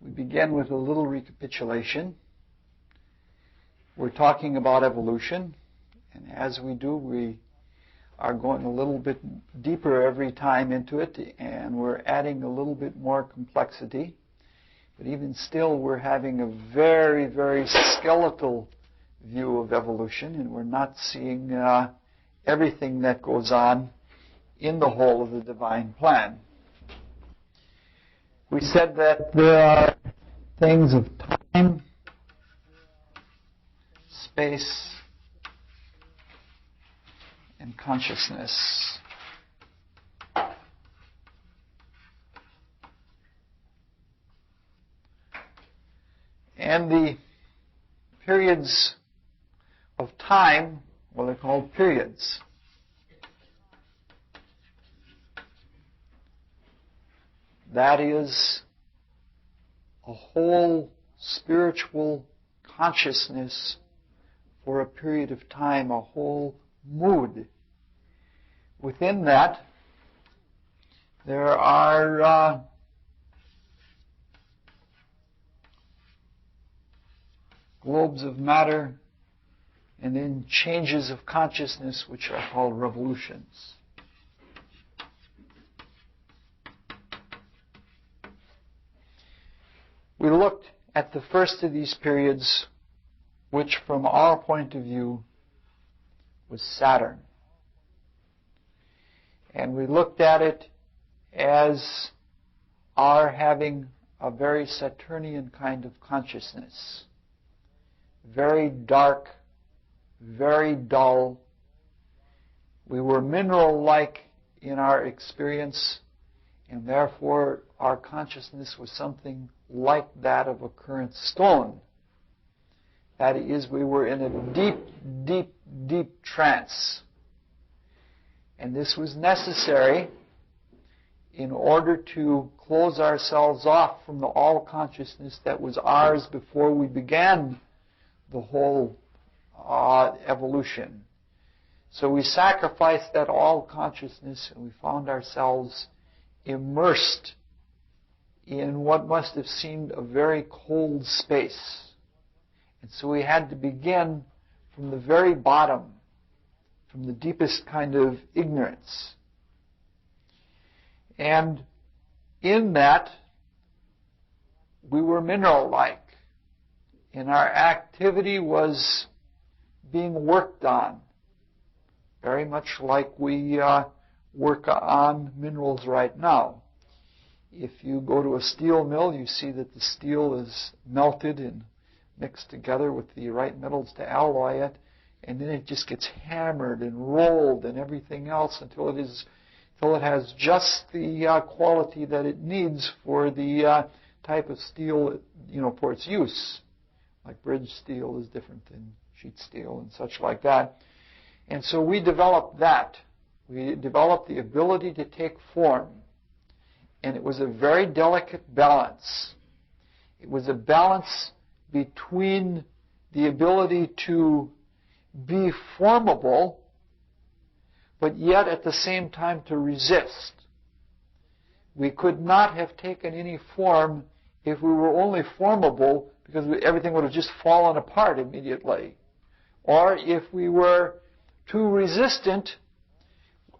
We begin with a little recapitulation. We're talking about evolution, and as we do, we are going a little bit deeper every time into it, and we're adding a little bit more complexity. But even still, we're having a very, very skeletal view of evolution, and we're not seeing everything that goes on in the whole of the divine plan. We said that there are things of time, space, and consciousness. And the periods of time, well, they're called periods. That is a whole spiritual consciousness for a period of time, a whole mood. Within that, there are globes of matter and then changes of consciousness, which are called revolutions. We looked at the first of these periods, which from our point of view was Saturn. And we looked at it as our having a very Saturnian kind of consciousness. Very dark, very dull. We were mineral-like in our experience, and therefore our consciousness was something like that of a current stone. That is, we were in a deep, deep, deep trance. And this was necessary in order to close ourselves off from the all-consciousness that was ours before we began the whole evolution. So we sacrificed that all-consciousness and we found ourselves immersed in what must have seemed a very cold space. And so we had to begin from the very bottom, from the deepest kind of ignorance. And in that, we were mineral-like. And our activity was being worked on, very much like we work on minerals right now. If you go to a steel mill, you see that the steel is melted and mixed together with the right metals to alloy it, and then it just gets hammered and rolled and everything else until it has just the quality that it needs for the type of steel, for its use. Like bridge steel is different than sheet steel and such like that. And so we developed that. We developed the ability to take form. And it was a very delicate balance. It was a balance between the ability to be formable, but yet at the same time to resist. We could not have taken any form if we were only formable, because everything would have just fallen apart immediately. Or if we were too resistant,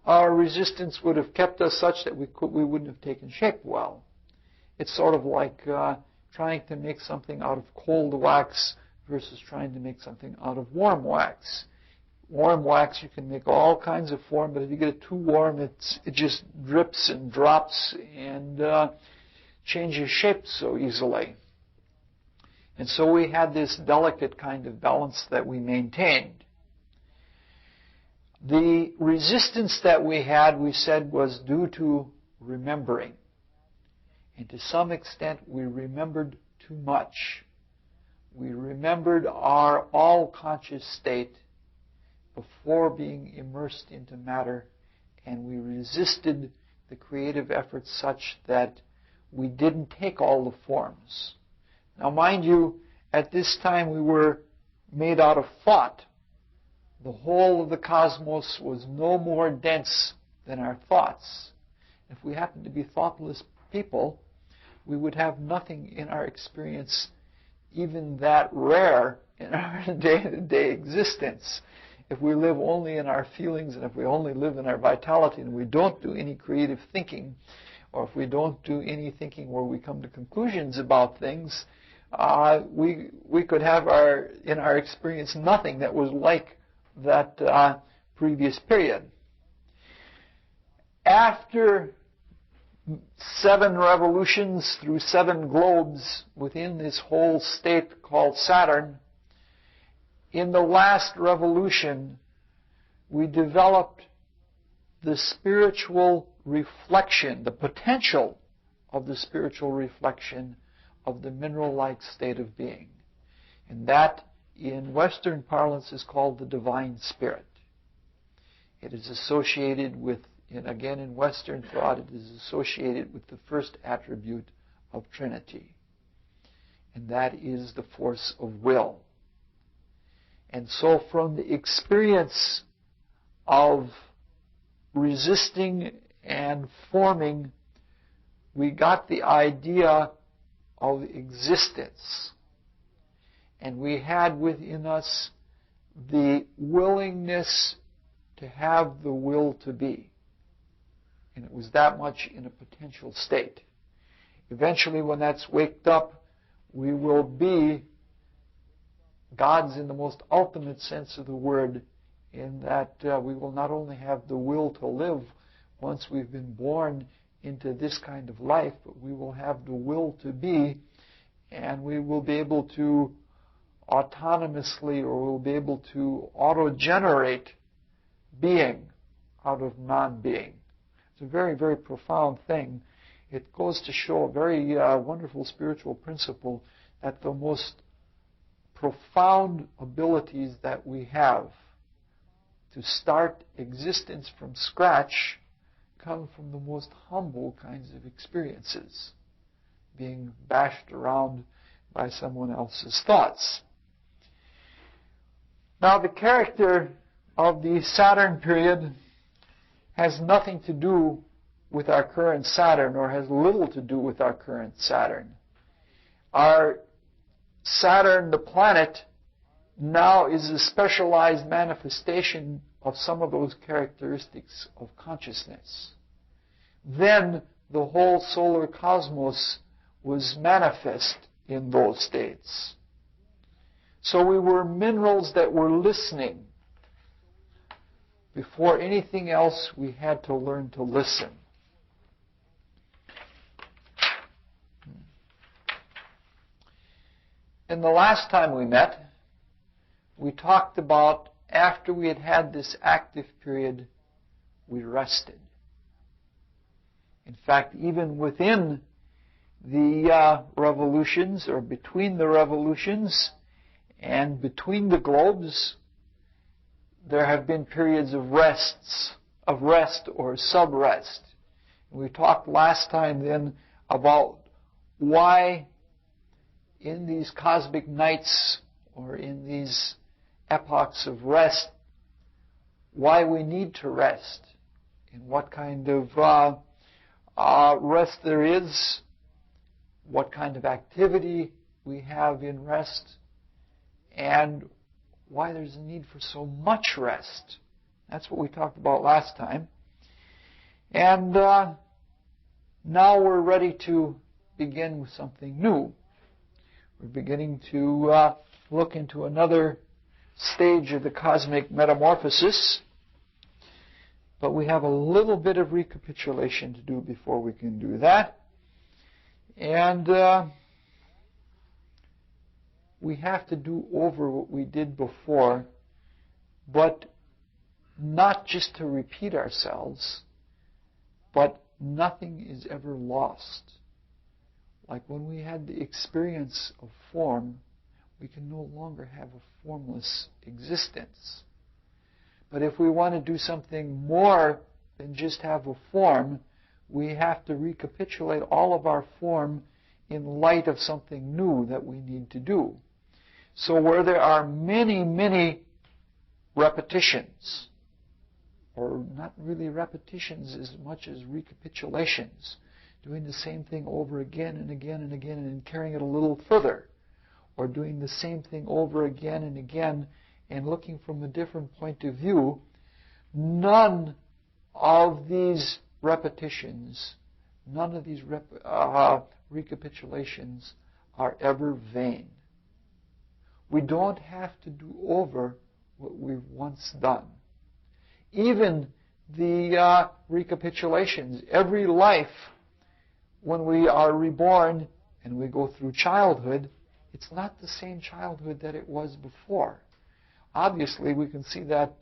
our resistance would have kept us such that we wouldn't have taken shape well. It's sort of like trying to make something out of cold wax versus trying to make something out of warm wax. Warm wax, you can make all kinds of form, but if you get it too warm, it just drips and drops and changes shape so easily. And so we had this delicate kind of balance that we maintained. The resistance that we had, we said, was due to remembering. And to some extent, we remembered too much. We remembered our all-conscious state before being immersed into matter, and we resisted the creative efforts such that we didn't take all the forms. Now, mind you, at this time we were made out of thought. The whole of the cosmos was no more dense than our thoughts. If we happened to be thoughtless people, we would have nothing in our experience even that rare in our day-to-day existence. If we live only in our feelings, and if we only live in our vitality, and we don't do any creative thinking, or if we don't do any thinking where we come to conclusions about things, we could have in our experience nothing that was like that previous period. After 7 revolutions through 7 globes within this whole state called Saturn, in the last revolution, we developed the spiritual reflection, the potential of the spiritual reflection of the mineral-like state of being. And that, in Western parlance, is called the divine spirit. It is associated with, and again in Western thought, it is associated with the first attribute of Trinity. And that is the force of will. And so from the experience of resisting and forming, we got the idea of existence. And we had within us the willingness to have the will to be. And it was that much in a potential state. Eventually, when that's waked up, we will be gods in the most ultimate sense of the word, in that we will not only have the will to live once we've been born into this kind of life, but we will have the will to be, and we will be able to autonomously, or we'll be able to auto-generate being out of non-being. It's a very, very profound thing. It goes to show a very wonderful spiritual principle that the most profound abilities that we have to start existence from scratch come from the most humble kinds of experiences, being bashed around by someone else's thoughts. Now, the character of the Saturn period has nothing to do with our current Saturn, or has little to do with our current Saturn. Our Saturn, the planet, now is a specialized manifestation of some of those characteristics of consciousness. Then the whole solar cosmos was manifest in those states. So we were minerals that were listening. Before anything else, we had to learn to listen. And the last time we met, we talked about after we had had this active period, we rested. In fact, even within the revolutions, or between the revolutions and between the globes, there have been periods of rest or sub-rest. We talked last time then about why in these cosmic nights, or in these epochs of rest, why we need to rest, and what kind of rest there is, what kind of activity we have in rest, and why there's a need for so much rest. That's what we talked about last time. And now we're ready to begin with something new. We're beginning to look into another stage of the cosmic metamorphosis, but we have a little bit of recapitulation to do before we can do that. And we have to do over what we did before, but not just to repeat ourselves, but nothing is ever lost. Like when we had the experience of form, we can no longer have a formless existence. But if we want to do something more than just have a form, we have to recapitulate all of our form in light of something new that we need to do. So where there are many, many repetitions, or not really repetitions as much as recapitulations, doing the same thing over again and again and again and carrying it a little further, or doing the same thing over again and again and looking from a different point of view, none of these repetitions, none of these recapitulations are ever vain. We don't have to do over what we've once done. Even the recapitulations, every life, when we are reborn and we go through childhood, it's not the same childhood that it was before. Obviously, we can see that,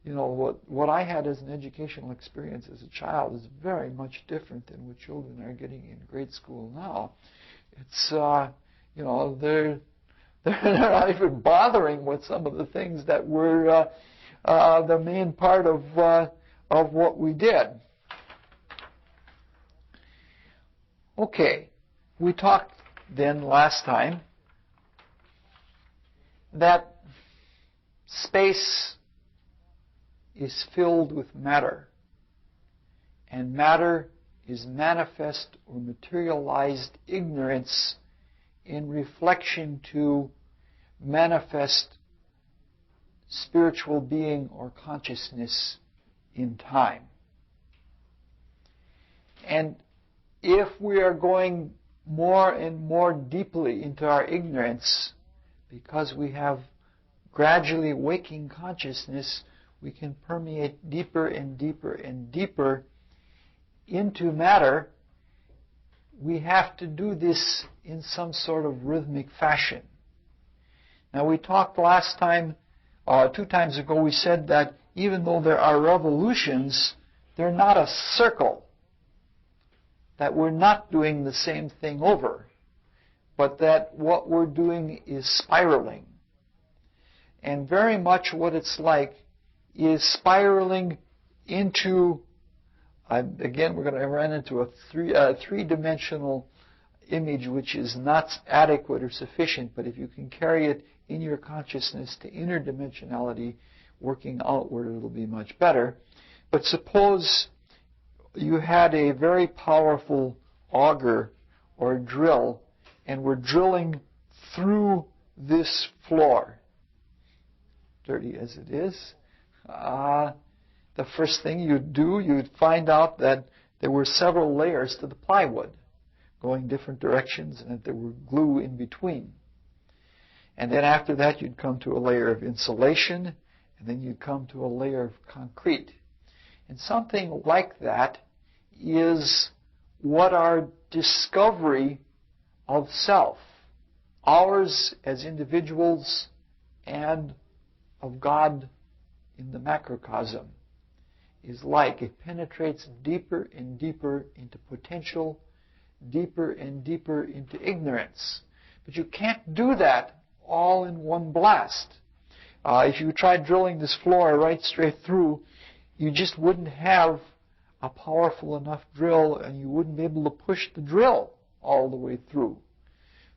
what I had as an educational experience as a child is very much different than what children are getting in grade school now. It's, they're not even bothering with some of the things that were the main part of what we did. Okay, we talked then last time that space is filled with matter, and matter is manifest or materialized ignorance in reflection to manifest spiritual being or consciousness in time. And if we are going more and more deeply into our ignorance, because we have gradually waking consciousness, we can permeate deeper and deeper and deeper into matter. We have to do this in some sort of rhythmic fashion. Now, we talked last time, 2 times ago, we said that even though there are revolutions, they're not a circle, that we're not doing the same thing over, but that what we're doing is spiraling. And very much what it's like is spiraling into, again, we're going to run into a three-dimensional image which is not adequate or sufficient, but if you can carry it in your consciousness to interdimensionality, working outward, it'll be much better. But suppose you had a very powerful auger or drill, and we're drilling through this floor, dirty as it is. The first thing you'd do, you'd find out that there were several layers to the plywood going different directions and that there were glue in between. And then after that, you'd come to a layer of insulation, and then you'd come to a layer of concrete. And something like that is what our discovery of self, ours as individuals and of God in the macrocosm, is like. It penetrates deeper and deeper into potential, deeper and deeper into ignorance. But you can't do that all in one blast. If you tried drilling this floor right straight through, you just wouldn't have a powerful enough drill, and you wouldn't be able to push the drill all the way through.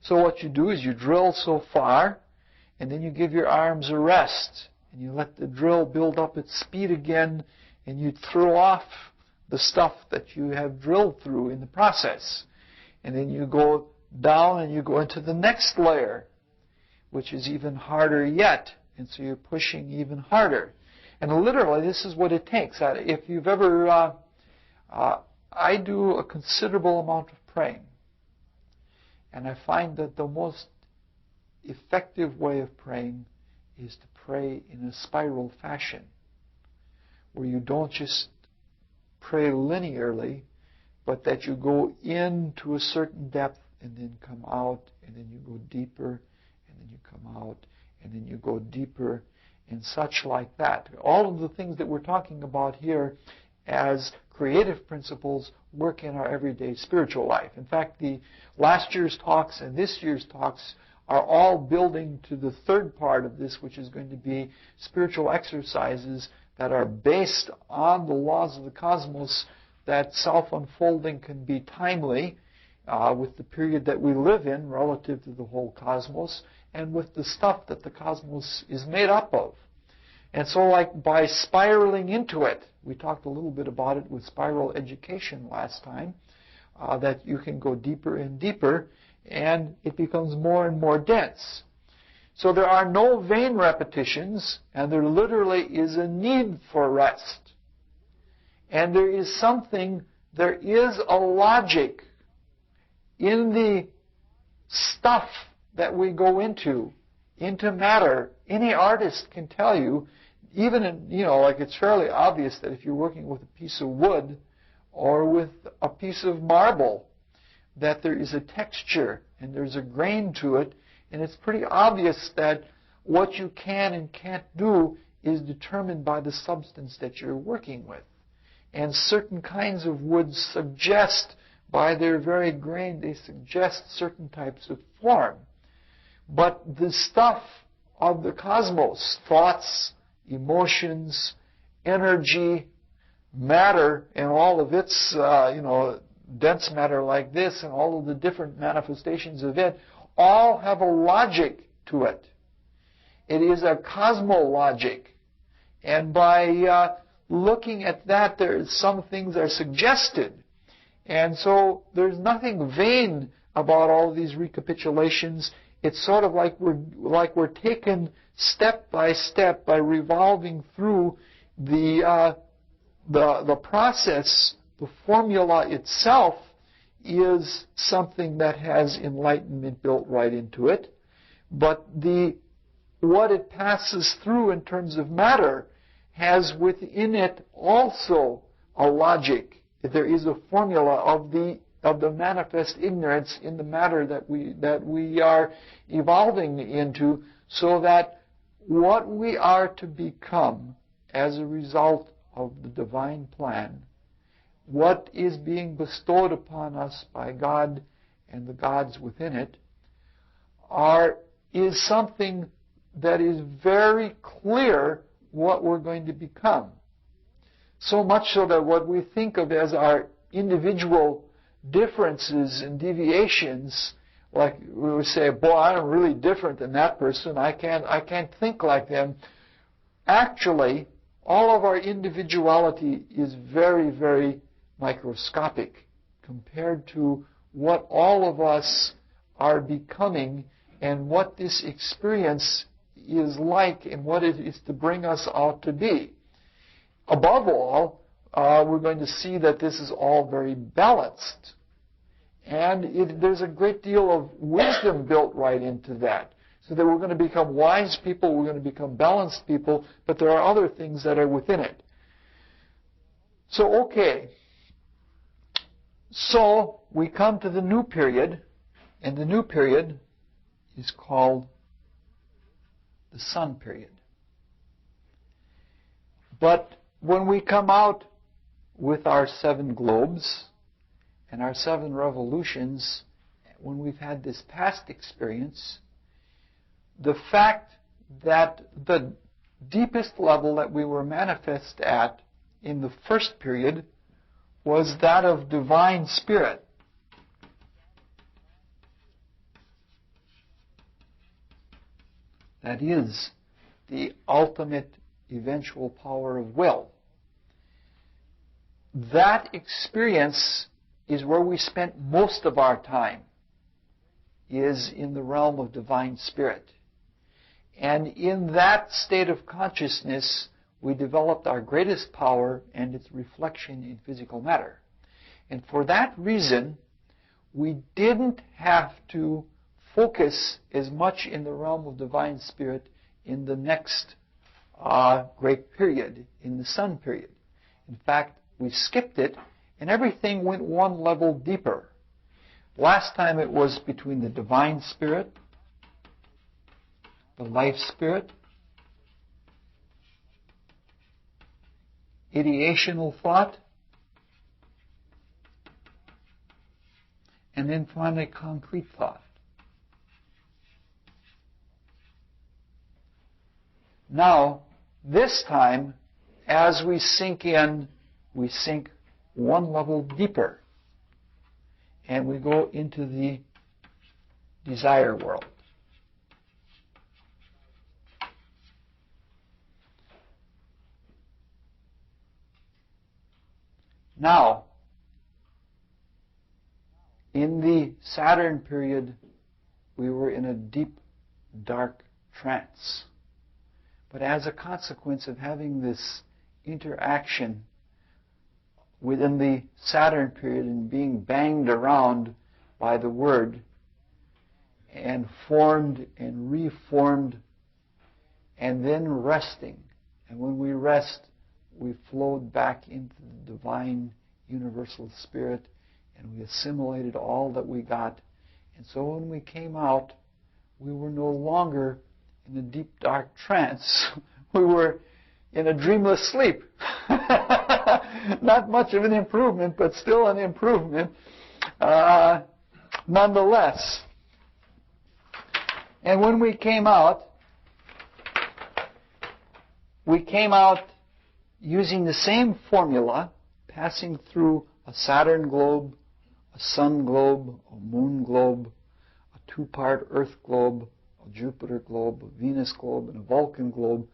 So what you do is you drill so far, and then you give your arms a rest, and you let the drill build up its speed again, and you throw off the stuff that you have drilled through in the process. And then you go down and you go into the next layer, which is even harder yet. And so you're pushing even harder. And literally, this is what it takes. If you've ever, I do a considerable amount of praying. And I find that the most effective way of praying is to pray in a spiral fashion, where you don't just pray linearly, but that you go into a certain depth and then come out, and then you go deeper, and then you come out, and then you go deeper, and such like that. All of the things that we're talking about here as creative principles work in our everyday spiritual life. In fact, the last year's talks and this year's talks are all building to the third part of this, which is going to be spiritual exercises that are based on the laws of the cosmos, that self-unfolding can be timely with the period that we live in relative to the whole cosmos, and with the stuff that the cosmos is made up of. And so, like, by spiraling into it, we talked a little bit about it with spiral education last time, that you can go deeper and deeper, and it becomes more and more dense. So there are no vain repetitions, and there literally is a need for rest. And there is a logic in the stuff that we go into matter. Any artist can tell you, even like it's fairly obvious that if you're working with a piece of wood or with a piece of marble, that there is a texture and there's a grain to it, and it's pretty obvious that what you can and can't do is determined by the substance that you're working with. And certain kinds of woods suggest, by their very grain, they suggest certain types of form. But the stuff of the cosmos, thoughts, emotions, energy, matter, and all of its, dense matter like this, and all of the different manifestations of it, all have a logic to it. It is a cosmologic. And by looking at that, some things are suggested. And so there's nothing vain about all these recapitulations. It's sort of like we're taken step by step by revolving through the process. The formula itself is something that has enlightenment built right into it, but what it passes through in terms of matter has within it also a logic. There is a formula of the manifest ignorance in the matter that we are evolving into, so that what we are to become as a result of the divine plan, what is being bestowed upon us by God and the gods within it, is something that is very clear what we're going to become. So much so that what we think of as our individual differences and deviations, like we would say, boy, I'm really different than that person, I can't think like them. Actually, all of our individuality is very, very microscopic compared to what all of us are becoming and what this experience is like and what it is to bring us out to be. Above all, we're going to see that this is all very balanced. And there's a great deal of wisdom built right into that. So that we're going to become wise people, we're going to become balanced people, but there are other things that are within it. So, okay. So, we come to the new period, and the new period is called the sun period. But when we come out with our 7 globes and our 7 revolutions, when we've had this past experience, the fact that the deepest level that we were manifest at in the first period was that of divine spirit. That is the ultimate eventual power of will. That experience is where we spent most of our time, is in the realm of divine spirit. And in that state of consciousness, we developed our greatest power and its reflection in physical matter. And for that reason, we didn't have to focus as much in the realm of divine spirit in the next great period, in the sun period. In fact, we skipped it, and everything went one level deeper. Last time it was between the divine spirit, the life spirit, ideational thought, and then finally concrete thought. Now, this time, as we sink in, we sink one level deeper, and we go into the desire world. Now, in the Saturn period, we were in a deep, dark trance. But as a consequence of having this interaction within the Saturn period and being banged around by the Word and formed and reformed and then resting. And when we rest, we flowed back into the divine universal spirit and we assimilated all that we got. And so when we came out, we were no longer in a deep, dark trance. We were in a dreamless sleep. Not much of an improvement, but still an improvement nonetheless. And when we came out using the same formula, passing through a Saturn globe, a Sun globe, a Moon globe, a two-part Earth globe, a Jupiter globe, a Venus globe, and a Vulcan globe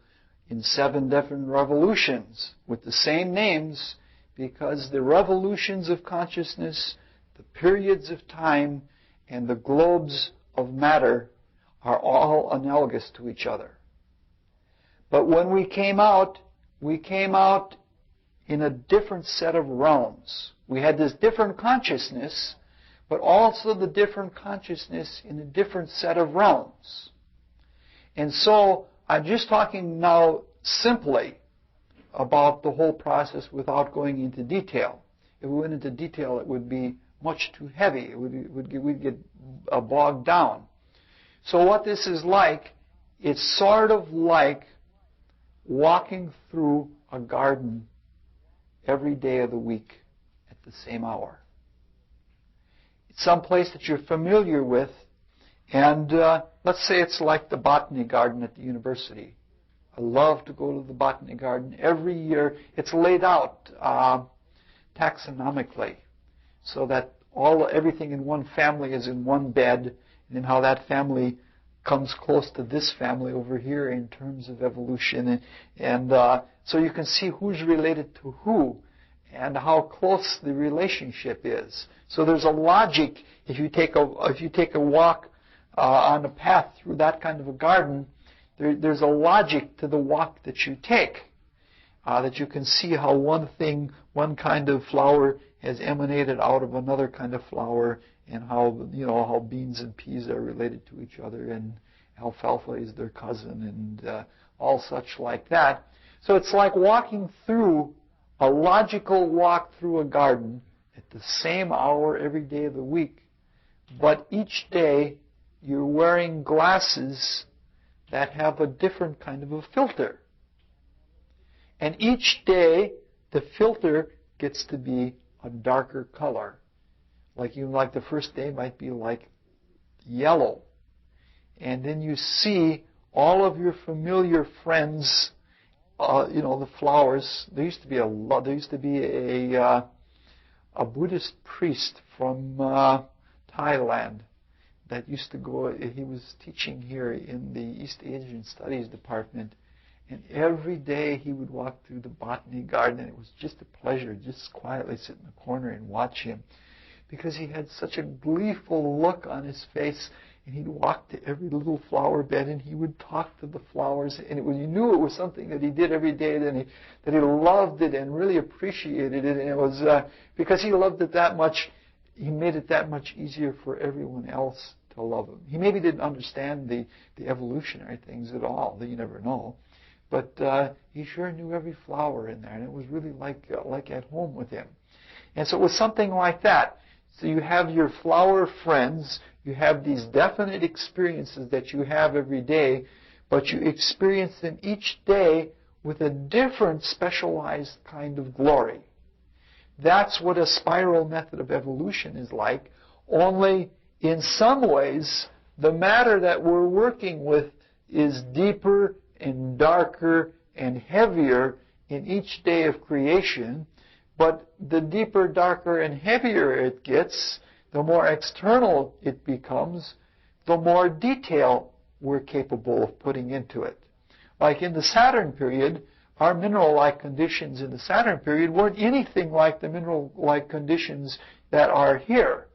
in 7 different revolutions with the same names, because the revolutions of consciousness, the periods of time, and the globes of matter are all analogous to each other. But when we came out in a different set of realms. We had this different consciousness, but also the different consciousness in a different set of realms. And so I'm just talking now simply about the whole process without going into detail. If we went into detail, it would be much too heavy. We'd get bogged down. So what this is like, it's sort of like walking through a garden every day of the week at the same hour. It's some place that you're familiar with, and let's say it's like the botany garden at the university. I love to go to the botany garden every year. It's laid out taxonomically so that everything in one family is in one bed, and then how that family comes close to this family over here in terms of evolution, and so you can see who's related to who and how close the relationship is. So there's a logic. If you take a walk on a path through that kind of a garden, there's a logic to the walk that you take. That you can see how one kind of flower has emanated out of another kind of flower, and how beans and peas are related to each other, and alfalfa is their cousin, and all such like that. So it's like walking through a logical walk through a garden at the same hour every day of the week, but each day you're wearing glasses that have a different kind of a filter. And each day the filter gets to be a darker color. Like the first day might be like yellow. And then you see all of your familiar friends, the flowers. There used to be a Buddhist priest from Thailand that used to go. He was teaching here in the East Asian Studies department, and every day he would walk through the botany garden, and it was just a pleasure, just quietly sit in the corner and watch him, because he had such a gleeful look on his face. And he'd walk to every little flower bed, and he would talk to the flowers. And you knew it was something that he did every day, that he loved it and really appreciated it. And it was because he loved it that much, he made it that much easier for everyone else to love him. He maybe didn't understand the evolutionary things at all. You never know. But he sure knew every flower in there, and it was really like at home with him. And so it was something like that. So you have your flower friends, you have these definite experiences that you have every day, but you experience them each day with a different specialized kind of glory. That's what a spiral method of evolution is like, only in some ways the matter that we're working with is deeper and darker and heavier in each day of creation. But the deeper, darker, and heavier it gets, the more external it becomes, the more detail we're capable of putting into it. Like in the Saturn period, our mineral-like conditions in the Saturn period weren't anything like the mineral-like conditions that are here.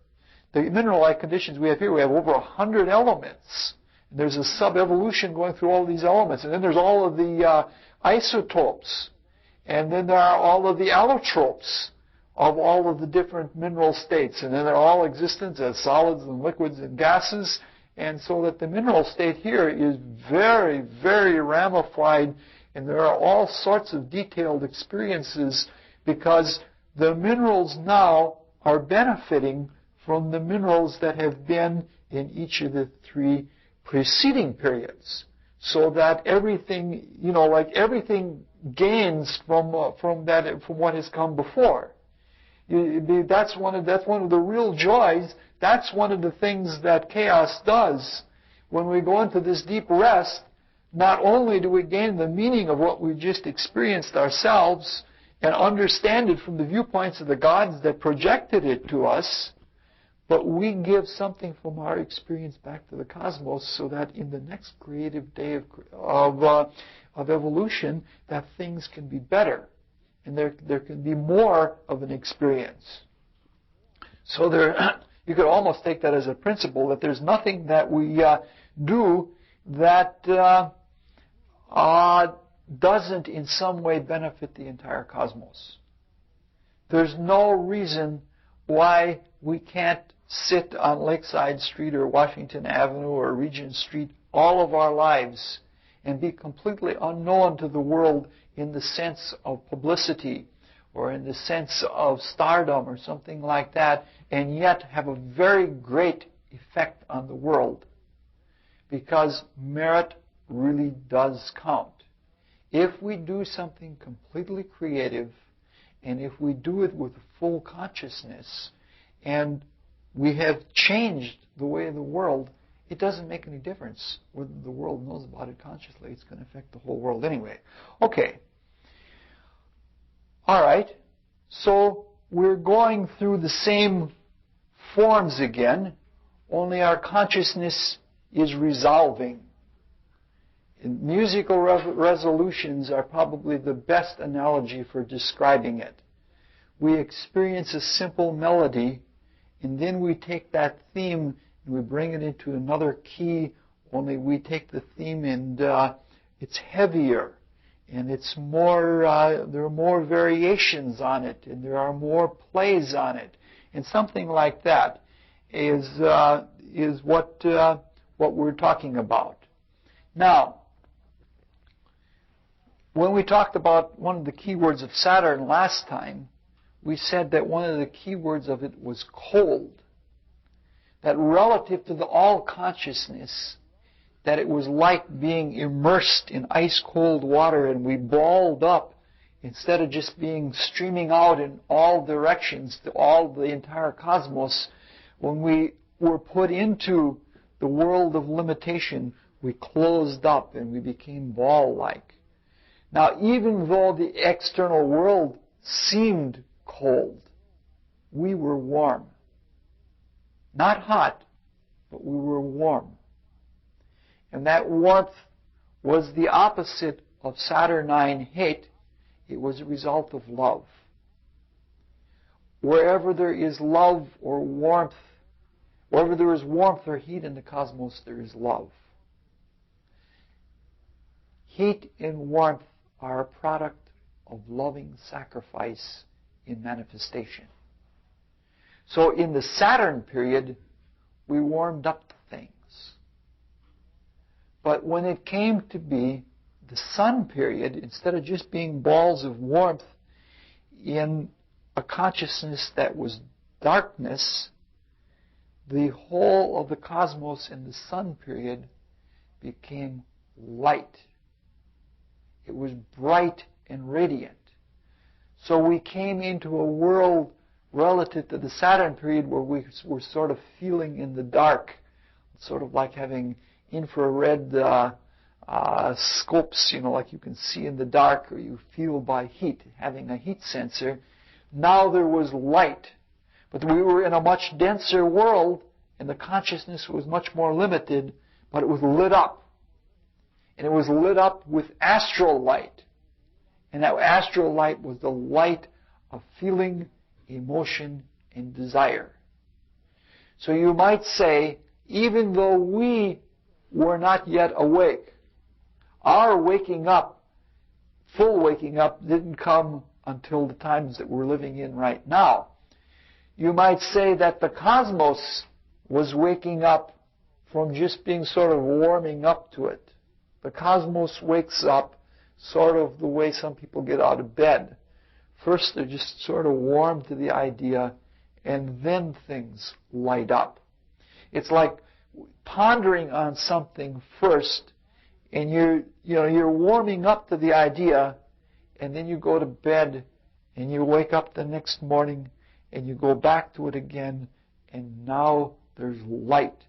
the mineral-like conditions we have here, we have over 100 elements. And there's a sub-evolution going through all of these elements. And then there's all of the isotopes. And then there are all of the allotropes of all of the different mineral states. And then they're all existent as solids and liquids and gases. And so that the mineral state here is very, very ramified. And there are all sorts of detailed experiences because the minerals now are benefiting from the minerals that have been in each of the three preceding periods. So that everything, like everything gains from what has come before. That's one of the real joys. That's one of the things that chaos does. When we go into this deep rest, not only do we gain the meaning of what we just experienced ourselves and understand it from the viewpoints of the gods that projected it to us, but we give something from our experience back to the cosmos so that in the next creative day of evolution, that things can be better. And there can be more of an experience. So you could almost take that as a principle that there's nothing that we do that doesn't in some way benefit the entire cosmos. There's no reason why we can't sit on Lakeside Street or Washington Avenue or Regent Street all of our lives and be completely unknown to the world in the sense of publicity or in the sense of stardom or something like that, and yet have a very great effect on the world. Because merit really does count. If we do something completely creative, and if we do it with full consciousness, and we have changed the way of the world, it doesn't make any difference whether the world knows about it consciously. It's going to affect the whole world anyway. Okay. All right. So we're going through the same forms again, only our consciousness is resolving. And musical resolutions are probably the best analogy for describing it. We experience a simple melody, and then we take that theme and we bring it into another key, only we take the theme and it's heavier, and it's more, there are more variations on it, and there are more plays on it. And something like that is what we're talking about. Now, when we talked about one of the keywords of Saturn last time, we said that one of the keywords of it was cold. That relative to the all-consciousness, that it was like being immersed in ice-cold water and we balled up instead of just being streaming out in all directions to all the entire cosmos. When we were put into the world of limitation, we closed up and we became ball-like. Now, even though the external world seemed cold, we were warm. Not hot, but we were warm. And that warmth was the opposite of Saturnine hate. It was a result of love. Wherever there is love or warmth, wherever there is warmth or heat in the cosmos, there is love. Heat and warmth are a product of loving sacrifice in manifestation. So in the Saturn period, we warmed up to things. But when it came to be the Sun period, instead of just being balls of warmth in a consciousness that was darkness, the whole of the cosmos in the Sun period became light. It was bright and radiant. So we came into a world relative to the Saturn period where we were sort of feeling in the dark, sort of like having infrared scopes, like you can see in the dark, or you feel by heat, having a heat sensor. Now there was light, but we were in a much denser world, and the consciousness was much more limited, but it was lit up. And it was lit up with astral light. And that astral light was the light of feeling, emotion, and desire. So you might say, even though we were not yet awake, our waking up, full waking up, didn't come until the times that we're living in right now. You might say that the cosmos was waking up from just being sort of warming up to it. The cosmos wakes up sort of the way some people get out of bed. First, they're just sort of warm to the idea, and then things light up. It's like pondering on something first, and you're warming up to the idea, and then you go to bed, and you wake up the next morning, and you go back to it again, and now there's light.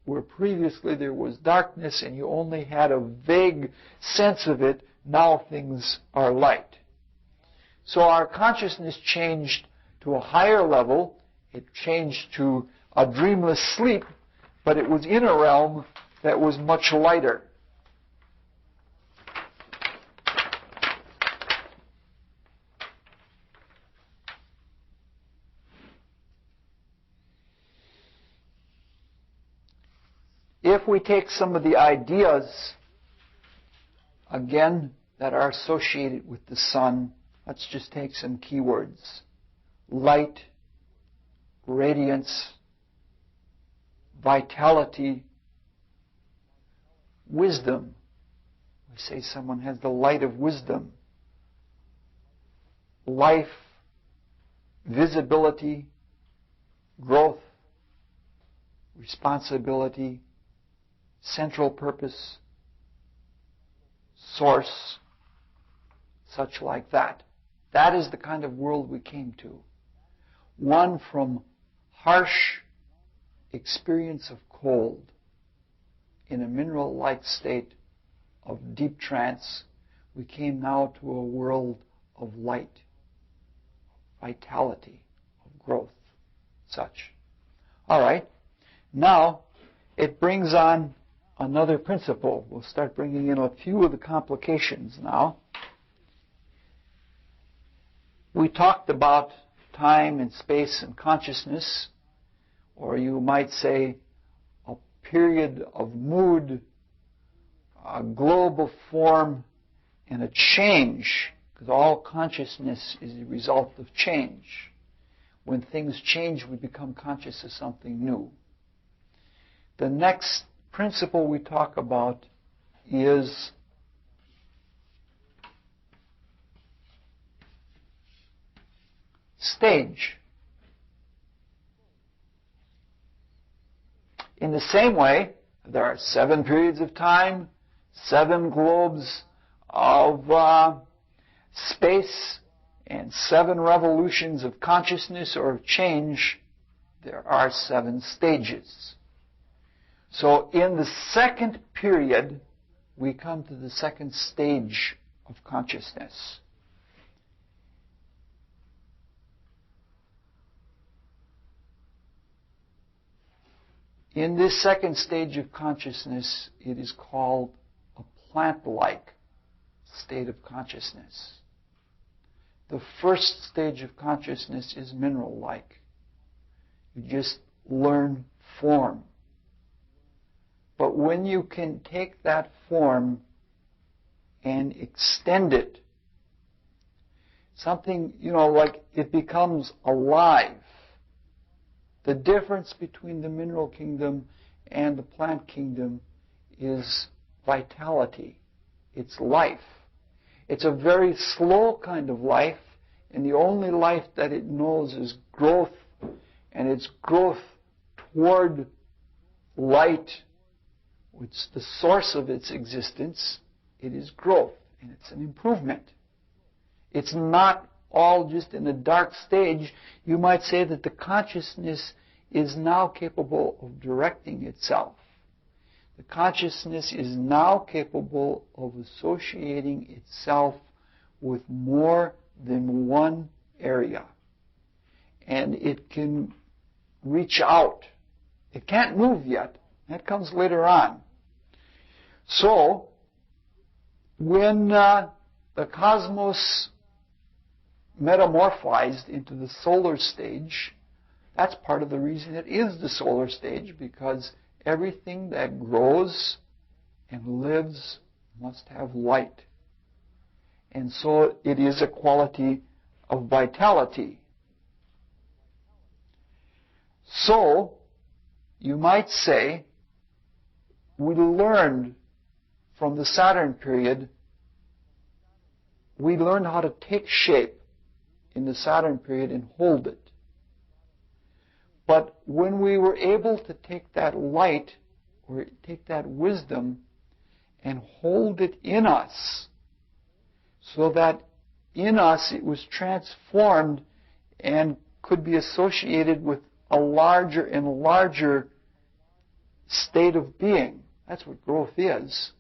Where previously there was darkness and you only had a vague sense of it, now things are light. So our consciousness changed to a higher level. It changed to a dreamless sleep, but it was in a realm that was much lighter. If we take some of the ideas, again, that are associated with the sun, let's just take some keywords. Light, radiance, vitality, wisdom. We say someone has the light of wisdom. Life, visibility, growth, responsibility, central purpose, source, such like that. That is the kind of world we came to. One from harsh experience of cold in a mineral-like state of deep trance, we came now to a world of light, vitality, of growth, such. All right. Now, it brings on another principle. We'll start bringing in a few of the complications now. We talked about time and space and consciousness, or you might say a period of mood, a globe of form, and a change, because all consciousness is a result of change. When things change, we become conscious of something new. The next principle we talk about is stage. In the same way, there are 7 periods of time, 7 globes of space, and 7 revolutions of consciousness or of change. There are 7 stages. So in the second period, we come to the second stage of consciousness. In this second stage of consciousness, it is called a plant-like state of consciousness. The first stage of consciousness is mineral-like. You just learn form. But when you can take that form and extend it, something, like it becomes alive. The difference between the mineral kingdom and the plant kingdom is vitality. It's life. It's a very slow kind of life, and the only life that it knows is growth, and it's growth toward light, which is the source of its existence. It is growth, and it's an improvement. It's not all just in a dark stage. You might say that the consciousness is now capable of directing itself. The consciousness is now capable of associating itself with more than one area. And it can reach out. It can't move yet. That comes later on. So, when the cosmos metamorphized into the solar stage, That's part of the reason it is the solar stage, because everything that grows and lives must have light. And so it is a quality of vitality. So, you might say, we learned from the Saturn period, we learned how to take shape in the Saturn period and hold it. But when we were able to take that light, or take that wisdom, and hold it in us, so that in us it was transformed and could be associated with a larger and larger state of being. That's what growth is.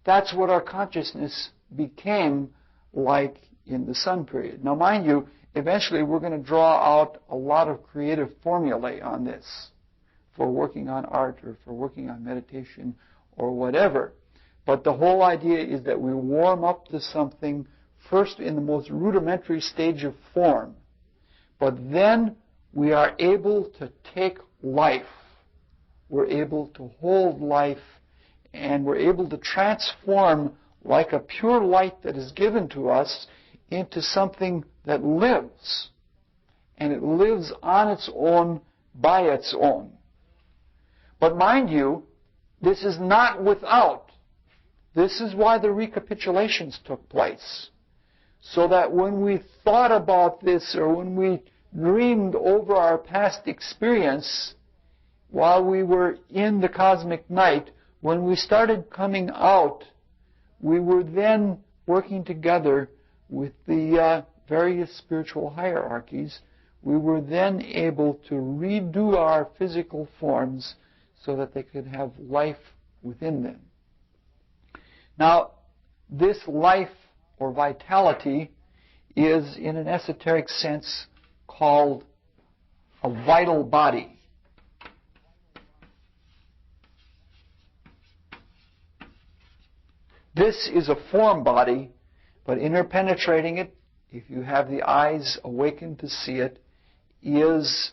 That's what our consciousness became like in the Sun period. Now, mind you, eventually we're going to draw out a lot of creative formulae on this for working on art or for working on meditation or whatever. But the whole idea is that we warm up to something first in the most rudimentary stage of form. But then we are able to take life. We're able to hold life, and we're able to transform like a pure light that is given to us into something that lives. And it lives on its own, by its own. But mind you, this is not without. This is why the recapitulations took place. So that when we thought about this, or when we dreamed over our past experience, while we were in the cosmic night, when we started coming out, we were then working together with the various spiritual hierarchies. We were then able to redo our physical forms so that they could have life within them. Now, this life or vitality is, in an esoteric sense, called a vital body. This is a form body, but interpenetrating it, if you have the eyes awakened to see it, is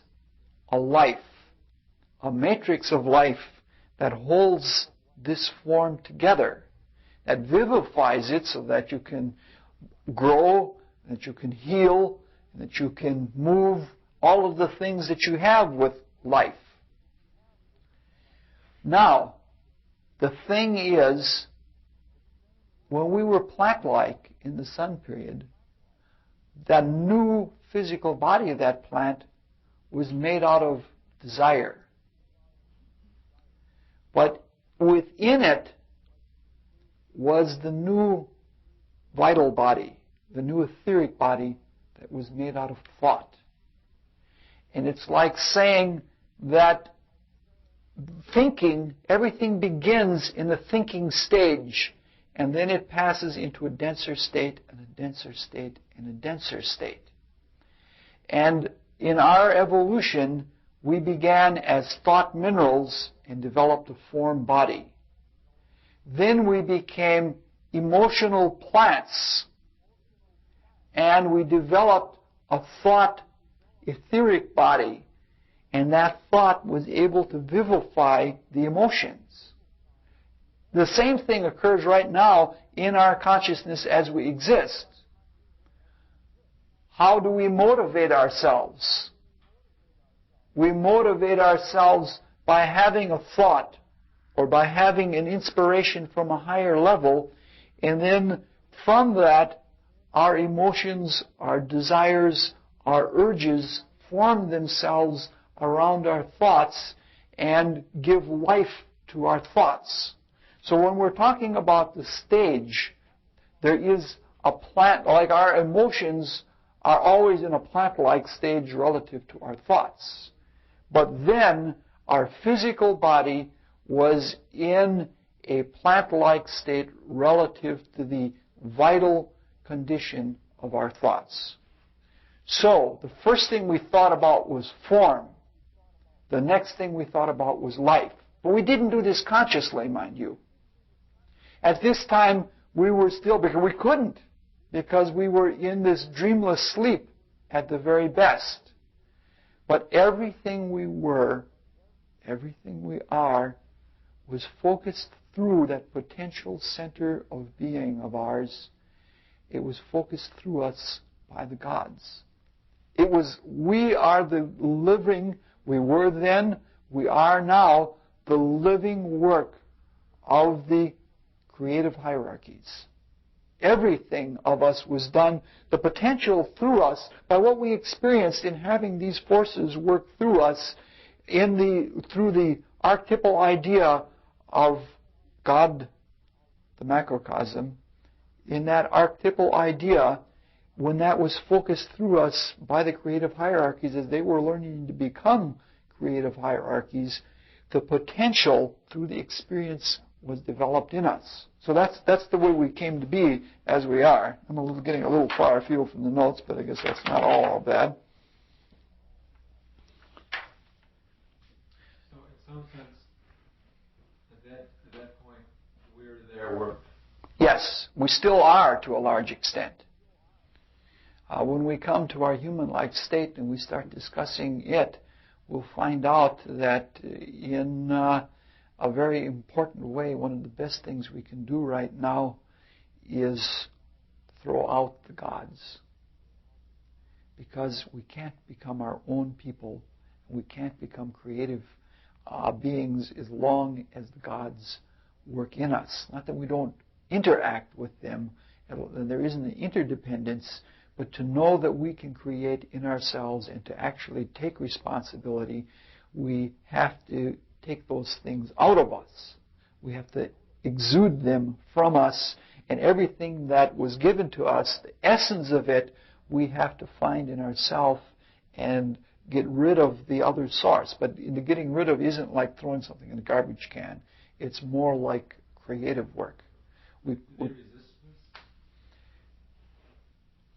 a life, a matrix of life that holds this form together, that vivifies it so that you can grow, that you can heal, that you can move all of the things that you have with life. Now, the thing is, when we were plant-like in the Sun period, that new physical body of that plant was made out of desire. But within it was the new vital body, the new etheric body that was made out of thought. And it's like saying that thinking, everything begins in the thinking stage, and then it passes into a denser state, and a denser state, and a denser state. And in our evolution, we began as thought minerals and developed a form body. Then we became emotional plants, and we developed a thought etheric body, and that thought was able to vivify the emotions. The same thing occurs right now in our consciousness as we exist. How do we motivate ourselves? We motivate ourselves by having a thought or by having an inspiration from a higher level, and then from that, our emotions, our desires, our urges form themselves around our thoughts and give life to our thoughts. So when we're talking about the stage, there is a plant, like our emotions are always in a plant-like stage relative to our thoughts. But then our physical body was in a plant-like state relative to the vital condition of our thoughts. So the first thing we thought about was form. The next thing we thought about was life. But we didn't do this consciously, mind you. At this time, we were still, because we couldn't, because we were in this dreamless sleep at the very best. But everything we were, everything we are, was focused through that potential center of being of ours. It was focused through us by the gods. It was, we are the living, we were then, we are now, the living work of the creative hierarchies. Everything of us was done, the potential through us, by what we experienced in having these forces work through us through the archetypal idea of God, the macrocosm. In that archetypal idea, when that was focused through us by the creative hierarchies as they were learning to become creative hierarchies, the potential through the experience was developed in us. So that's the way we came to be as we are. I'm getting a little far afield from the notes, but I guess that's not all bad. So in some sense, at that point, we're there. Yes, we still are to a large extent. When we come to our human-like state and we start discussing it, we'll find out that in a very important way, one of the best things we can do right now is throw out the gods. Because we can't become our own people. We can't become creative beings as long as the gods work in us. Not that we don't interact with them, and there isn't an interdependence, but to know that we can create in ourselves and to actually take responsibility, we have to take those things out of us. We have to exude them from us, and everything that was given to us, the essence of it, we have to find in ourselves and get rid of the other source. But the getting rid of isn't like throwing something in a garbage can. It's more like creative work.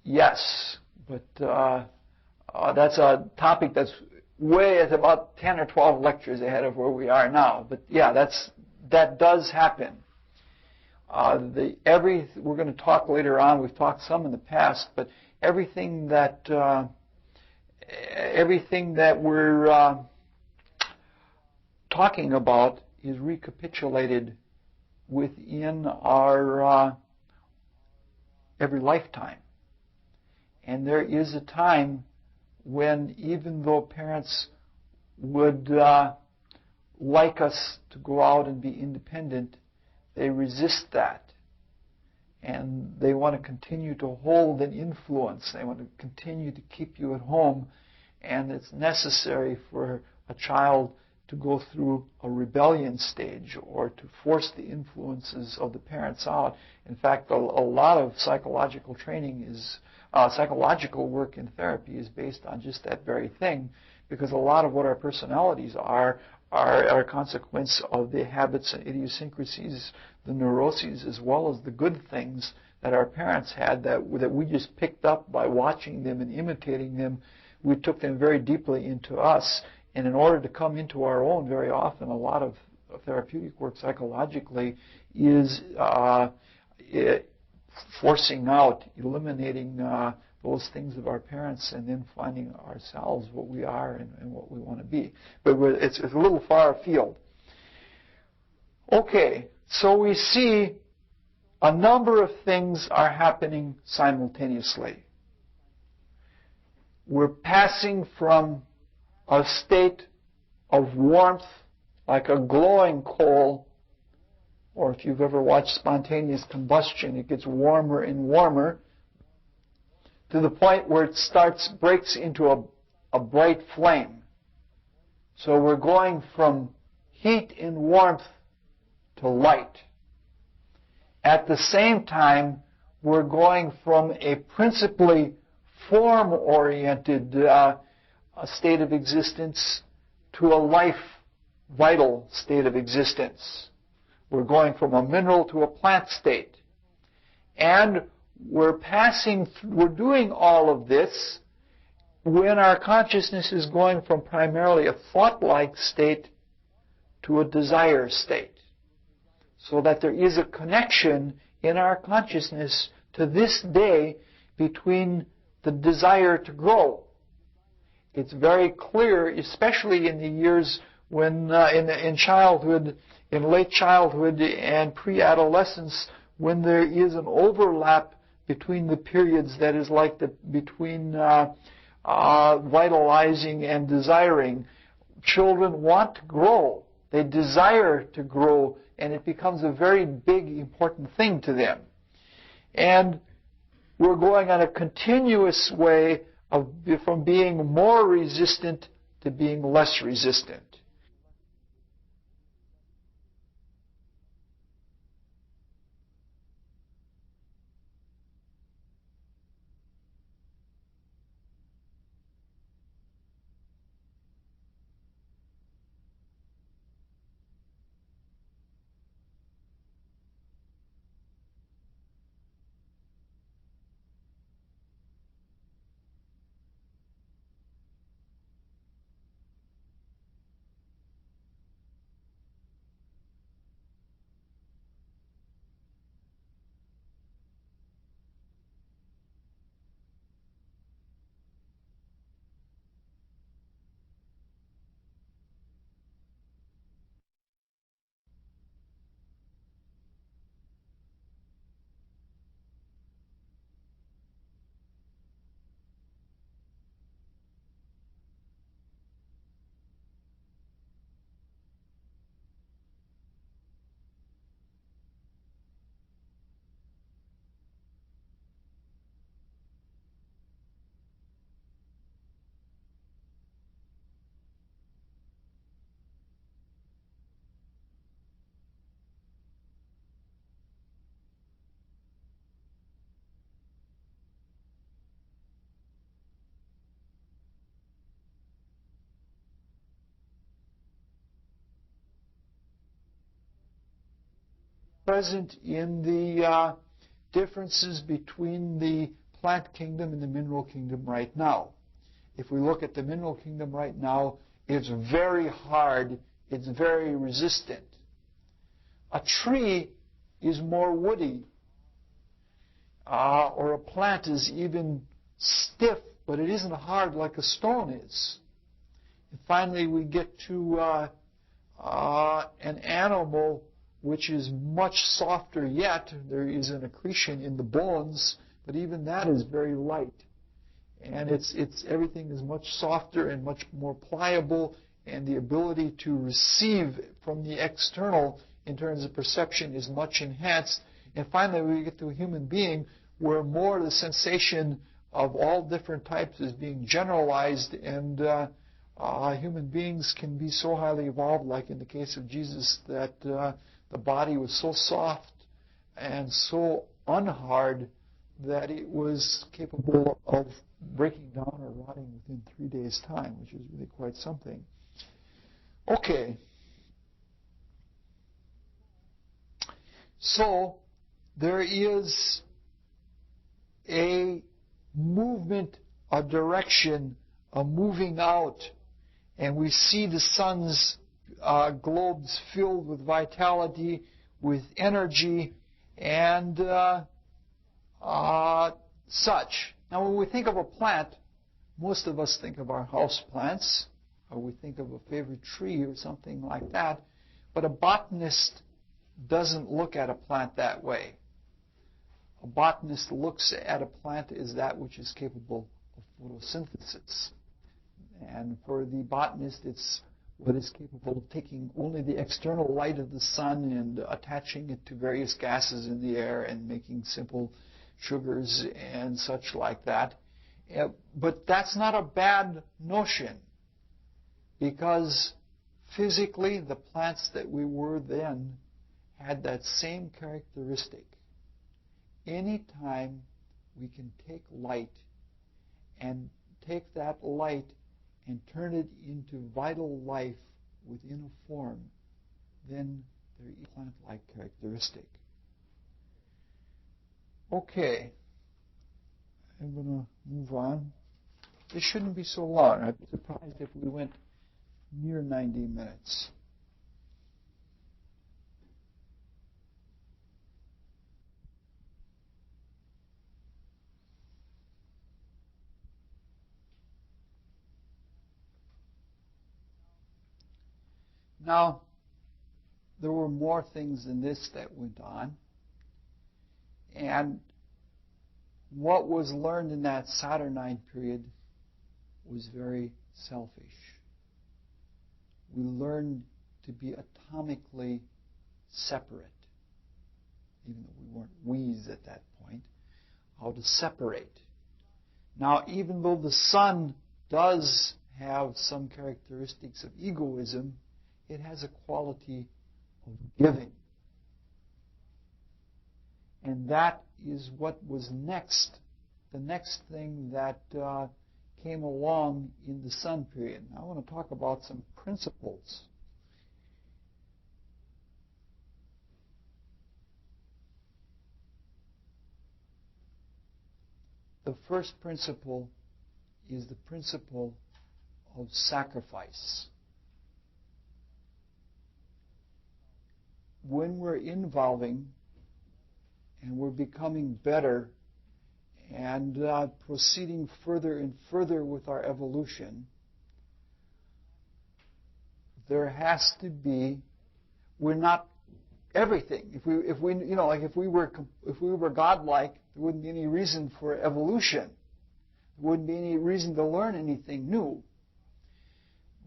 Yes, but that's a topic that's it's about 10 or 12 lectures ahead of where we are now. But yeah, that does happen. We're going to talk later on. We've talked some in the past, but everything that we're talking about is recapitulated within our every lifetime. And there is a time when, even though parents would like us to go out and be independent, they resist that. And they want to continue to hold an influence. They want to continue to keep you at home. And it's necessary for a child to go through a rebellion stage or to force the influences of the parents out. In fact, a lot of psychological training is psychological work in therapy is based on just that very thing, because a lot of what our personalities are a consequence of the habits and idiosyncrasies, the neuroses, as well as the good things that our parents had that we just picked up by watching them and imitating them. We took them very deeply into us, and in order to come into our own, very often a lot of therapeutic work psychologically is forcing out, eliminating those things of our parents, and then finding ourselves what we are and what we want to be. But it's a little far afield. Okay, so we see a number of things are happening simultaneously. We're passing from a state of warmth, like a glowing coal, or if you've ever watched spontaneous combustion, it gets warmer and warmer, to the point where it breaks into a bright flame. So we're going from heat and warmth to light. At the same time, we're going from a principally form-oriented state of existence to a life, vital state of existence. We're going from a mineral to a plant state. And we're doing all of this when our consciousness is going from primarily a thought-like state to a desire state. So that there is a connection in our consciousness to this day between the desire to grow It's very clear, especially in the years when in childhood, in late childhood and pre-adolescence, when there is an overlap between the periods that is like between vitalizing and desiring. Children want to grow. They desire to grow, and it becomes a very big, important thing to them. And we're going on a continuous way from being more resistant to being less resistant. Present in the differences between the plant kingdom and the mineral kingdom right now. If we look at the mineral kingdom right now, it's very hard, it's very resistant. A tree is more woody, or a plant is even stiff, but it isn't hard like a stone is. And finally, we get to an animal which is much softer yet. There is an accretion in the bones, but even that is very light. And everything is much softer and much more pliable, and the ability to receive from the external in terms of perception is much enhanced. And finally, we get to a human being where more the sensation of all different types is being generalized, and human beings can be so highly evolved, like in the case of Jesus, that the body was so soft and so unhard that it was capable of breaking down or rotting within 3 days' time, which is really quite something. Okay. So there is a movement, a direction, a moving out, and we see the sun's globes filled with vitality, with energy, and such. Now, when we think of a plant, most of us think of our house plants, or we think of a favorite tree or something like that, but a botanist doesn't look at a plant that way. A botanist looks at a plant as that which is capable of photosynthesis. And for the botanist, it's what is capable of taking only the external light of the sun and attaching it to various gases in the air and making simple sugars and such like that. But that's not a bad notion, because physically the plants that we were then had that same characteristic. Anytime we can take light and take that light and turn it into vital life within a form, then there is a plant-like characteristic. Okay, I'm going to move on. This shouldn't be so long. I'd be surprised if we went near 90 minutes. Now, there were more things than this that went on. And what was learned in that Saturnine period was very selfish. We learned to be atomically separate, even though we weren't we's at that point, how to separate. Now, even though the sun does have some characteristics of egoism, it has a quality of giving. And that is what was next, the next thing that came along in the sun period. Now, I want to talk about some principles. The first principle is the principle of sacrifice. When we're evolving and we're becoming better and proceeding further and further with our evolution, there has to be. We're not everything. If we were godlike, there wouldn't be any reason for evolution. There wouldn't be any reason to learn anything new.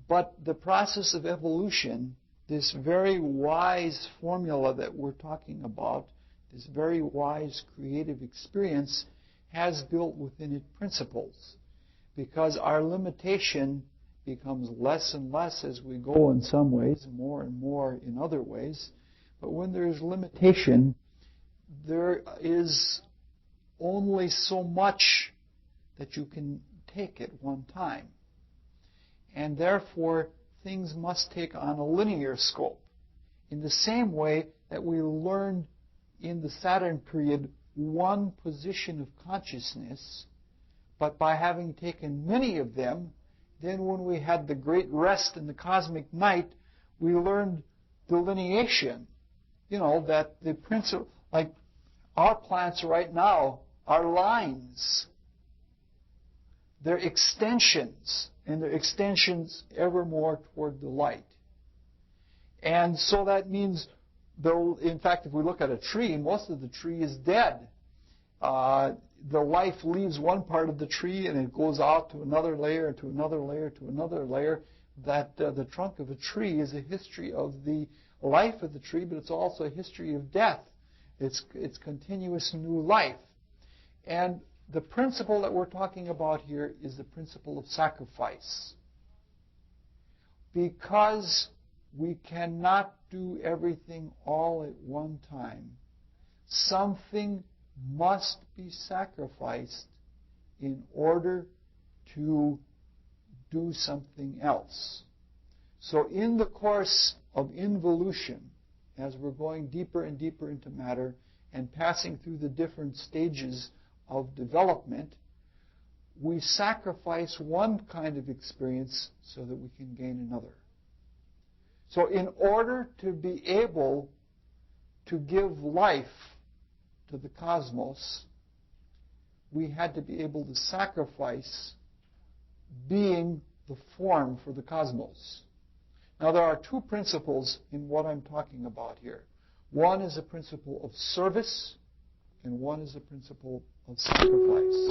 But the process of evolution, this very wise formula that we're talking about, this very wise creative experience, has built within it principles. Because our limitation becomes less and less as we go in some ways, more and more in other ways. But when there is limitation, there is only so much that you can take at one time. And therefore, things must take on a linear scope. In the same way that we learned in the Saturn period one position of consciousness, but by having taken many of them, then when we had the great rest in the cosmic night, we learned delineation. That the principle, like our plants right now, are lines. They're extensions, and they're extensions ever more toward the light. And so that means, though, in fact, if we look at a tree, most of the tree is dead. The life leaves one part of the tree and it goes out to another layer, to another layer, to another layer. That the trunk of a tree is a history of the life of the tree, but it's also a history of death. It's continuous new life. And the principle that we're talking about here is the principle of sacrifice. Because we cannot do everything all at one time, something must be sacrificed in order to do something else. So in the course of involution, as we're going deeper and deeper into matter and passing through the different stages of development, we sacrifice one kind of experience so that we can gain another. So in order to be able to give life to the cosmos, we had to be able to sacrifice being the form for the cosmos. Now, there are two principles in what I'm talking about here. One is a principle of service, and one is a principle of sacrifice.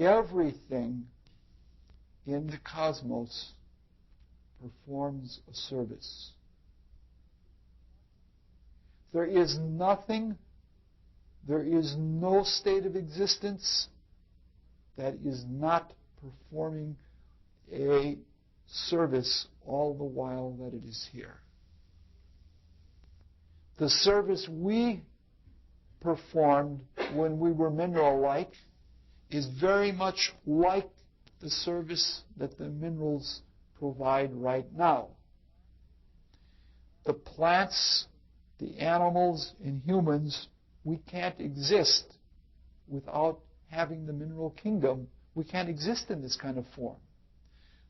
Everything in the cosmos performs a service. There is nothing, there is no state of existence that is not performing a service all the while that it is here. The service we performed when we were mineral-like is very much like the service that the minerals provide right now. The plants, the animals, and humans, we can't exist without having the mineral kingdom. We can't exist in this kind of form.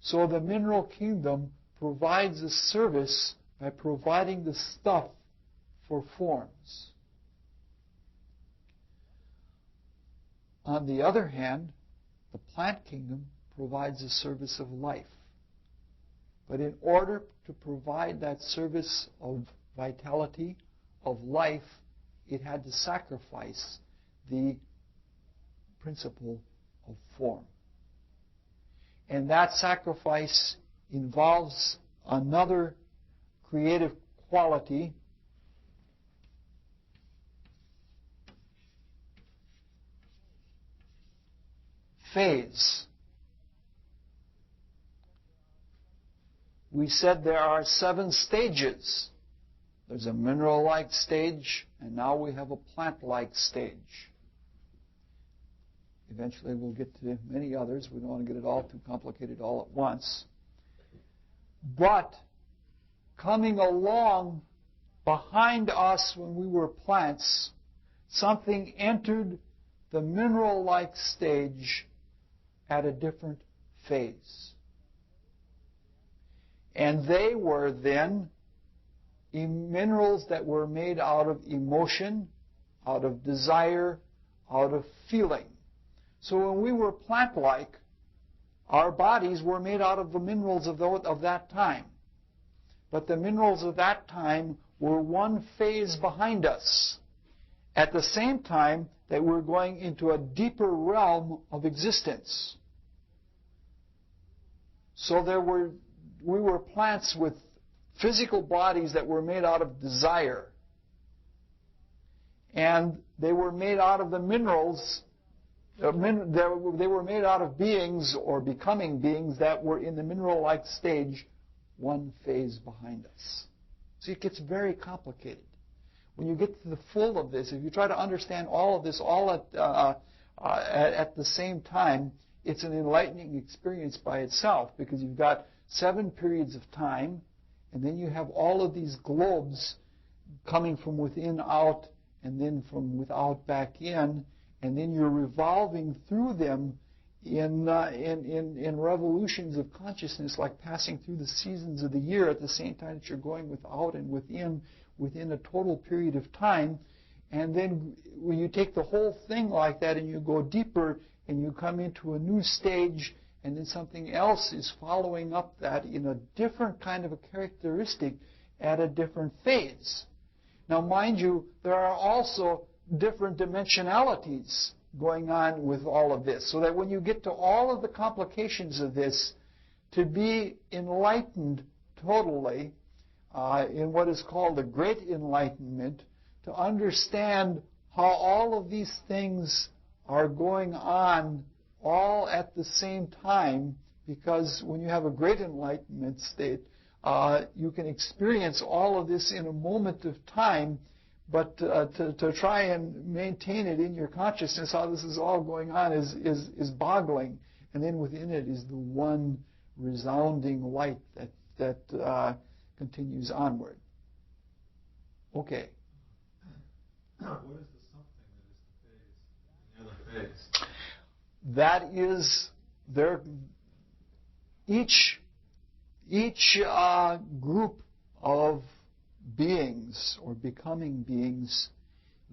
So the mineral kingdom provides a service by providing the stuff for forms. On the other hand, the plant kingdom provides a service of life. But in order to provide that service of vitality, of life, it had to sacrifice the principle of form. And that sacrifice involves another creative quality, phase. We said there are 7 stages. There's a mineral-like stage, and now we have a plant-like stage. Eventually we'll get to many others. We don't want to get it all too complicated all at once. But coming along behind us when we were plants, something entered the mineral-like stage at a different phase. And they were then minerals that were made out of emotion, out of desire, out of feeling. So when we were plant-like, our bodies were made out of the minerals of that time. But the minerals of that time were one phase behind us. At the same time that we're going into a deeper realm of existence. So we were plants with physical bodies that were made out of desire. And they were made out of the minerals. They were made out of beings or becoming beings that were in the mineral-like stage, one phase behind us. So it gets very complicated. When you get to the full of this, if you try to understand all of this all at the same time, it's an enlightening experience by itself, because you've got 7 periods of time, and then you have all of these globes coming from within out, and then from without back in, and then you're revolving through them in revolutions of consciousness, like passing through the seasons of the year at the same time that you're going without and within a total period of time. And then when you take the whole thing like that and you go deeper and you come into a new stage, and then something else is following up that in a different kind of a characteristic at a different phase. Now, mind you, there are also different dimensionalities going on with all of this, so that when you get to all of the complications of this, to be enlightened totally, in what is called the Great Enlightenment, to understand how all of these things are going on all at the same time, because when you have a Great Enlightenment state, you can experience all of this in a moment of time, but to try and maintain it in your consciousness, how this is all going on, is boggling. And then within it is the one resounding light that continues onward. Okay. What is the something that is the phase? The other phase. That is each group of beings or becoming beings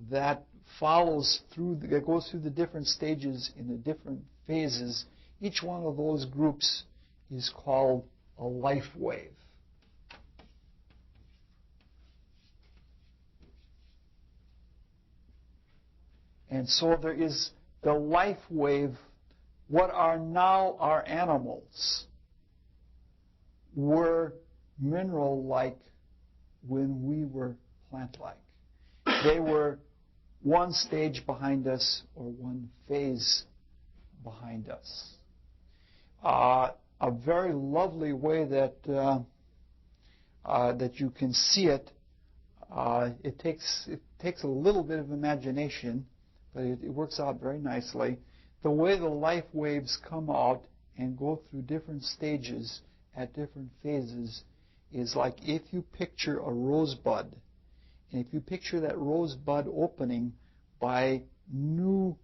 that goes through the different stages in the different phases. Each one of those groups is called a life wave. And so there is the life wave. What are now our animals were mineral-like when we were plant-like. They were one stage behind us or one phase behind us. A very lovely way that you can see it. It takes a little bit of imagination, but it works out very nicely. The way the life waves come out and go through different stages at different phases is like if you picture a rosebud, and if you picture that rosebud opening by new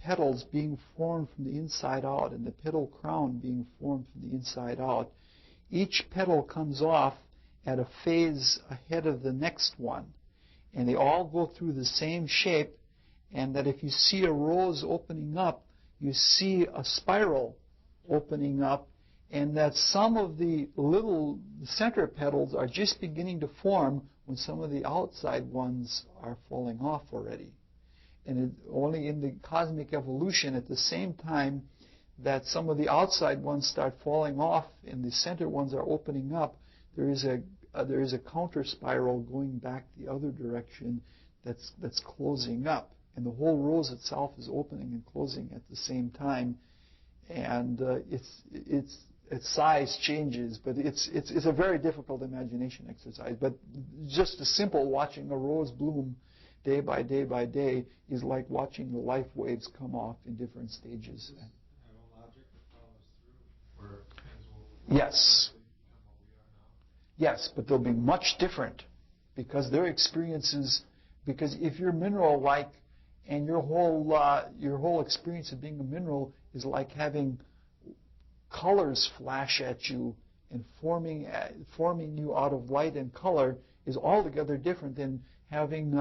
petals being formed from the inside out, and the petal crown being formed from the inside out, each petal comes off at a phase ahead of the next one, and they all go through the same shape. And that if you see a rose opening up, you see a spiral opening up, and that some of the little center petals are just beginning to form when some of the outside ones are falling off already. And only in the cosmic evolution, at the same time that some of the outside ones start falling off and the center ones are opening up, there is a counter spiral going back the other direction that's closing up, and the whole rose itself is opening and closing at the same time, and its size changes, but it's a very difficult imagination exercise. But just the simple watching a rose bloom day by day by day is like watching the life waves come off in different stages. Have a logic that follows through, where things will Yes. become what we are now. Yes, but they'll be much different because their experiences. Because if you're mineral-like, and your whole experience of being a mineral is like having colors flash at you and forming you out of light and color, is altogether different than having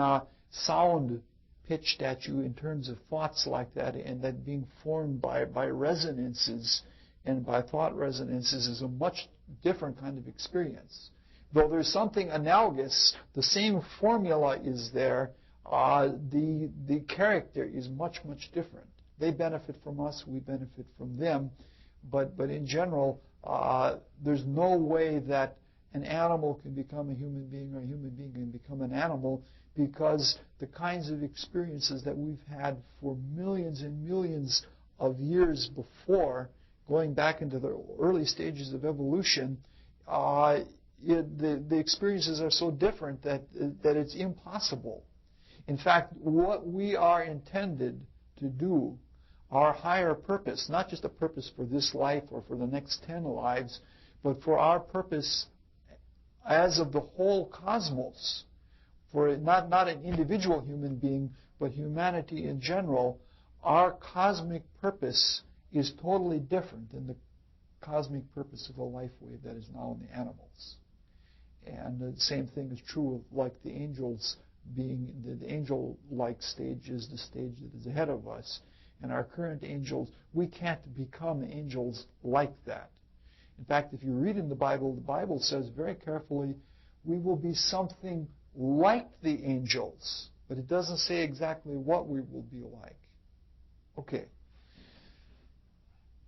sound pitched at you in terms of thoughts like that, and that being formed by resonances and by thought resonances is a much different kind of experience. Though there's something analogous, the same formula is there, the character is much, much different. They benefit from us, we benefit from them, but in general, there's no way that an animal can become a human being or a human being can become an animal, because the kinds of experiences that we've had for millions and millions of years before, going back into the early stages of evolution, the experiences are so different that it's impossible. In fact, what we are intended to do, our higher purpose, not just a purpose for this life or for the next 10 lives, but for our purpose as of the whole cosmos, for not an individual human being, but humanity in general, our cosmic purpose is totally different than the cosmic purpose of the life wave that is now in the animals. And the same thing is true of like the angels being, the angel-like stage is the stage that is ahead of us. And our current angels, we can't become angels like that. In fact, if you read in the Bible says very carefully, we will be something like the angels. But it doesn't say exactly what we will be like. Okay.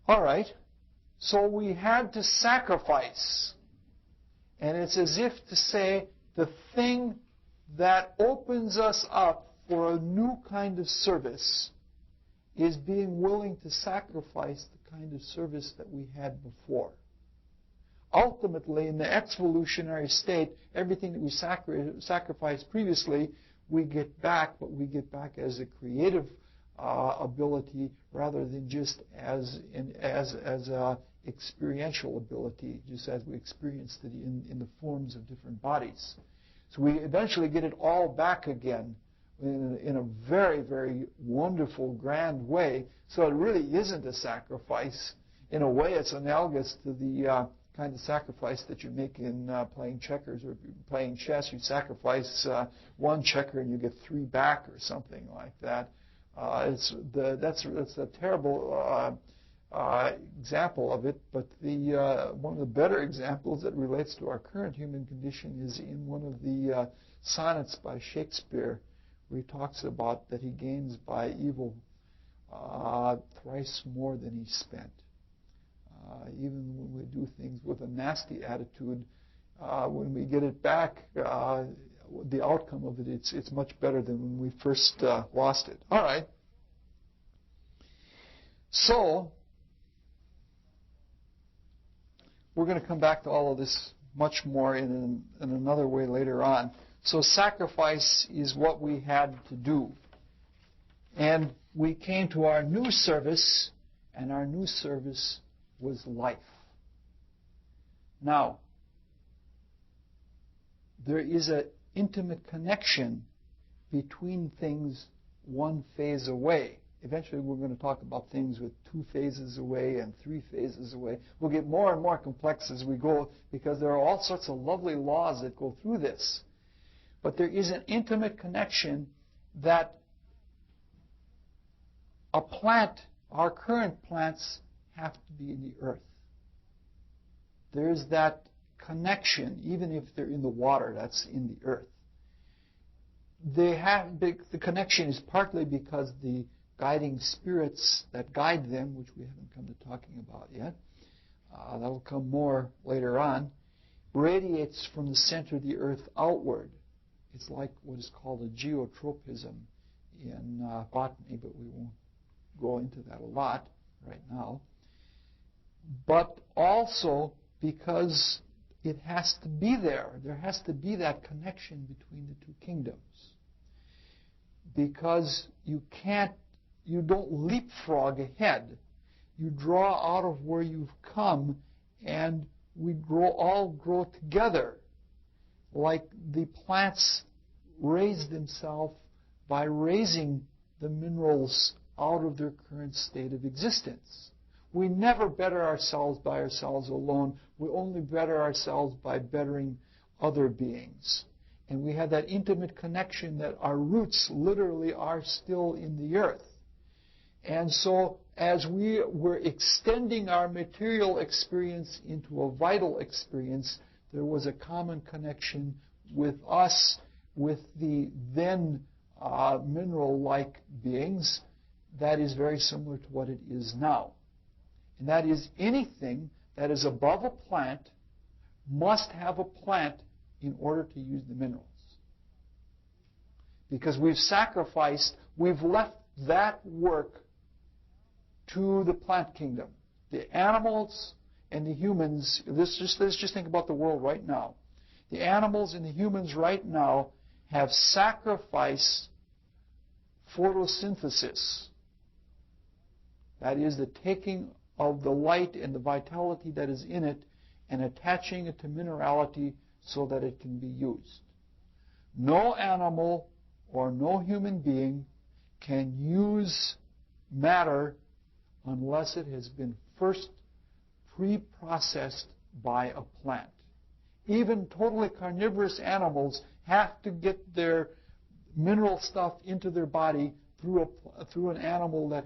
All right. So we had to sacrifice. And it's as if to say the thing that opens us up for a new kind of service is being willing to sacrifice the kind of service that we had before. Ultimately, in the ex-evolutionary state, everything that we sacrificed previously, we get back, but we get back as a creative ability rather than just as a experiential ability, just as we experienced it in the forms of different bodies. So we eventually get it all back again in a very, very wonderful, grand way. So it really isn't a sacrifice. In a way, it's analogous to the kind of sacrifice that you make in playing checkers or playing chess. You sacrifice one checker and you get 3 back or something like that. That's a terrible example of it, but one of the better examples that relates to our current human condition is in one of the sonnets by Shakespeare, where he talks about that he gains by evil thrice more than he spent. Even when we do things with a nasty attitude, when we get it back, the outcome of it, it's much better than when we first lost it. All right. So we're going to come back to all of this much more in another way later on. So sacrifice is what we had to do. And we came to our new service, and our new service was life. Now, there is an intimate connection between things one phase away. Eventually we're going to talk about things with 2 phases away and 3 phases away. We'll get more and more complex as we go because there are all sorts of lovely laws that go through this. But there is an intimate connection that a plant, our current plants, have to be in the earth. there's that connection, even if they're in the water, that's in the earth. The connection is partly because the guiding spirits that guide them, which we haven't come to talking about yet, that'll come more later on, radiates from the center of the earth outward. It's like what is called a geotropism in botany, but we won't go into that a lot right now. But also because it has to be there. There has to be that connection between the two kingdoms. Because you don't leapfrog ahead. You draw out of where you've come, and we all grow together. Like the plants raise themselves by raising the minerals out of their current state of existence. We never better ourselves by ourselves alone. We only better ourselves by bettering other beings. And we have that intimate connection that our roots literally are still in the earth. And so as we were extending our material experience into a vital experience, there was a common connection with us, with the then mineral-like beings, that is very similar to what it is now. And that is, anything that is above a plant must have a plant in order to use the minerals. Because we've sacrificed, we've left that work to the plant kingdom. The animals and the humans, let's just think about the world right now. The animals and the humans right now have sacrificed photosynthesis. That is the taking of the light and the vitality that is in it and attaching it to minerality so that it can be used. No animal or no human being can use matter unless it has been first pre-processed by a plant. Even totally carnivorous animals have to get their mineral stuff into their body through an animal that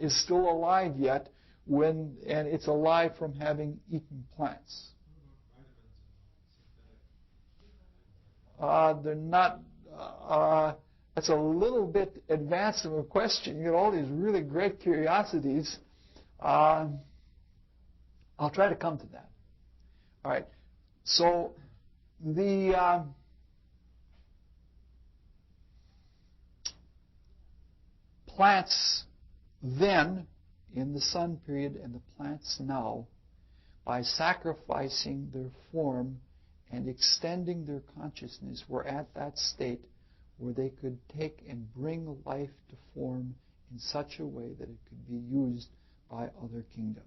is still alive yet, and it's alive from having eaten plants. They're not. That's a little bit advanced of a question. You get all these really great curiosities. I'll try to come to that. All right. So the plants then, in the sun period, and the plants now, by sacrificing their form and extending their consciousness, were at that state where they could take and bring life to form in such a way that it could be used by other kingdoms.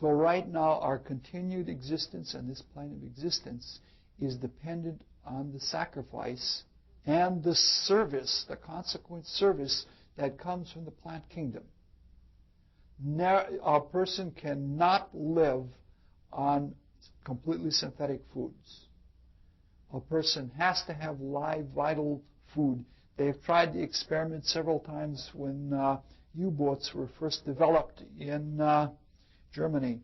So right now, our continued existence on this plane of existence is dependent on the sacrifice and the service, the consequent service that comes from the plant kingdom. A person cannot live on completely synthetic foods. A person has to have live, vital food. They've tried the experiment several times when U-boats were first developed in Germany.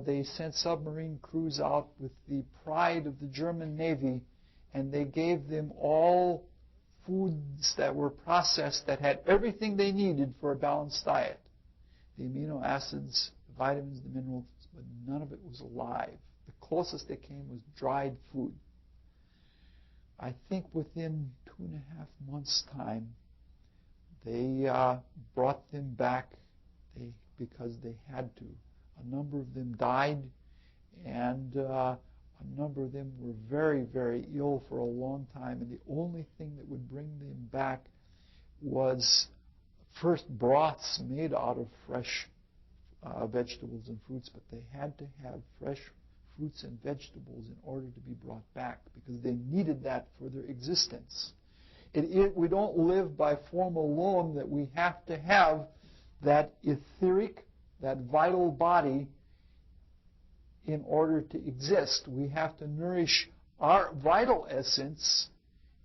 They sent submarine crews out with the pride of the German Navy, and they gave them all foods that were processed that had everything they needed for a balanced diet. The amino acids, the vitamins, the minerals, but none of it was alive. The closest they came was dried food. I think within 2.5 months' time, they brought them back because they had to. A number of them died, and a number of them were very, very ill for a long time, and the only thing that would bring them back was first broths made out of fresh vegetables and fruits, but they had to have fresh fruits and vegetables in order to be brought back because they needed that for their existence. We don't live by form alone, that we have to have that etheric, that vital body in order to exist. We have to nourish our vital essence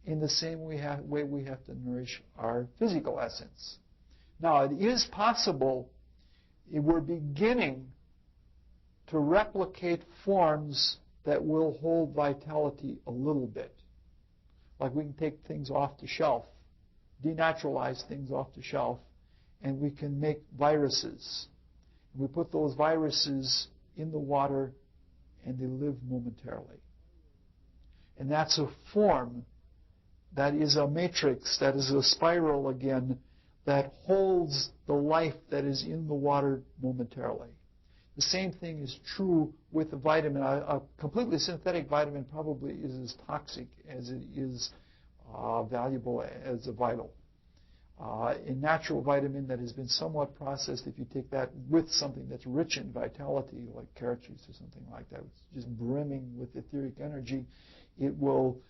in the same way we have to nourish our physical essence. Now, it is possible we're beginning to replicate forms that will hold vitality a little bit. Like we can take things off the shelf, denaturalize things off the shelf, and we can make viruses. We put those viruses in the water and they live momentarily. And that's a form that is a matrix, that is a spiral again, that holds the life that is in the water momentarily. The same thing is true with a vitamin. A completely synthetic vitamin probably is as toxic as it is valuable as a vital. A natural vitamin that has been somewhat processed, if you take that with something that's rich in vitality, like carrot juice or something like that, it's just brimming with etheric energy, it will,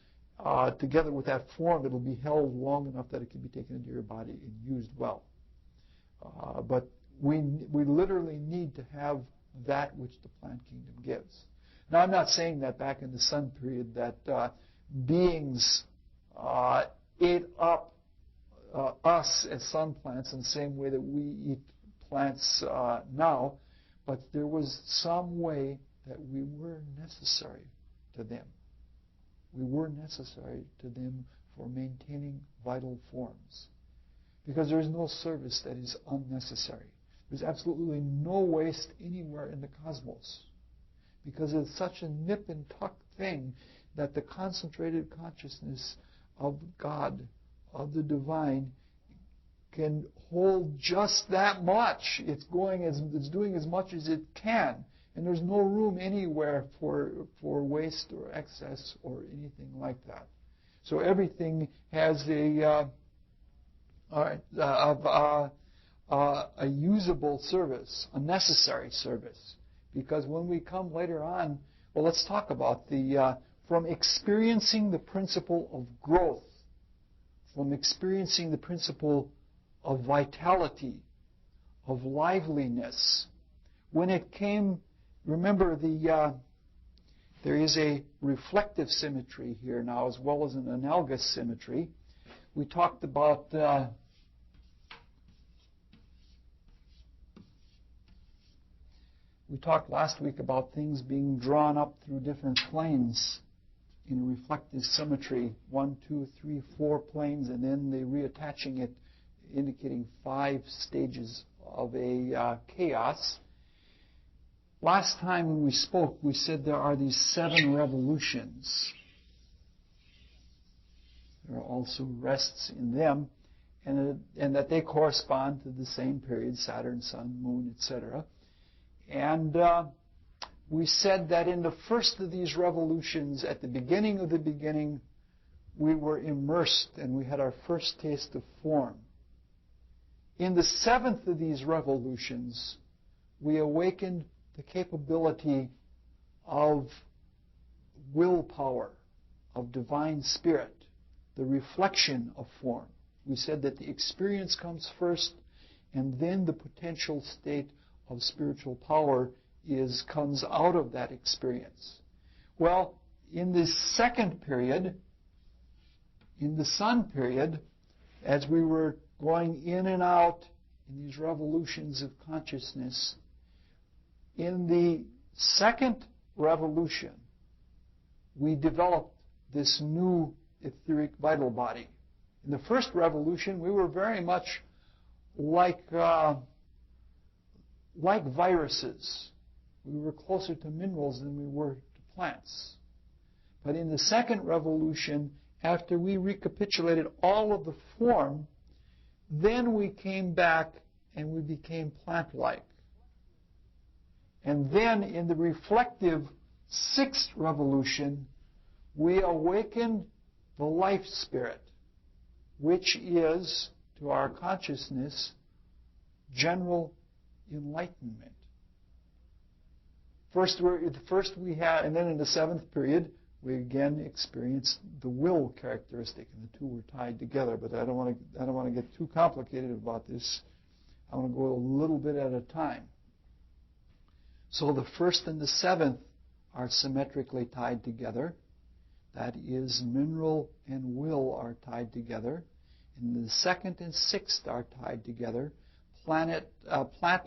together with that form, it will be held long enough that it can be taken into your body and used well. But we literally need to have that which the plant kingdom gives. Now, I'm not saying that back in the sun period that beings ate up us as sun plants in the same way that we eat plants now, but there was some way that we were necessary to them. We were necessary to them for maintaining vital forms. Because there is no service that is unnecessary. There's absolutely no waste anywhere in the cosmos. Because it's such a nip and tuck thing that the concentrated consciousness of God, of the divine, can hold just that much. It's doing as much as it can. And there's no room anywhere for waste or excess or anything like that. So everything has a usable service, a necessary service. Because when we come later on, well, let's talk about from experiencing the principle of growth, from experiencing the principle of vitality, of liveliness. When it came, remember there is a reflective symmetry here now as well as an analogous symmetry. We talked about we talked last week about things being drawn up through different planes in a reflective symmetry, 1, 2, 3, 4 planes, and then they reattaching it, indicating 5 stages of a chaos. Last time when we spoke, we said there are these 7 revolutions. There are also rests in them, and that they correspond to the same period, Saturn, Sun, Moon, etc. And we said that in the first of these revolutions, at the beginning of the beginning, we were immersed and we had our first taste of form. In the 7th of these revolutions, we awakened the capability of willpower, of divine spirit, the reflection of form. We said that the experience comes first, and then the potential state of spiritual power comes out of that experience. Well, in the second period, in the sun period, as we were going in and out in these revolutions of consciousness, in the second revolution, we developed this new etheric vital body. In the first revolution, we were very much like viruses. We were closer to minerals than we were to plants. But in the second revolution, after we recapitulated all of the form, then we came back and we became plant-like. And then in the reflective 6th revolution, we awakened the life spirit, which is, to our consciousness, general enlightenment. First we had, and then in the 7th period, we again experienced the will characteristic, and the two were tied together. But I don't want to get too complicated about this. I want to go a little bit at a time. So the 1st and the 7th are symmetrically tied together. That is, mineral and will are tied together. And the 2nd and 6th are tied together. Plant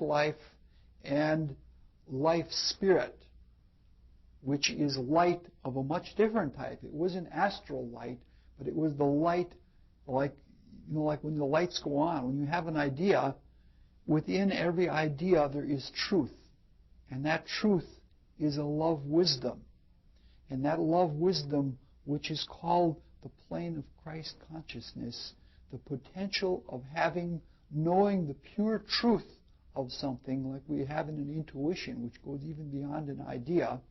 life and life spirit, which is light of a much different type. It wasn't astral light, but it was the light, like when the lights go on. When you have an idea, within every idea there is truth. And that truth is a love wisdom. And that love wisdom, which is called the plane of Christ consciousness, the potential of knowing the pure truth of something, like we have in an intuition, which goes even beyond an idea,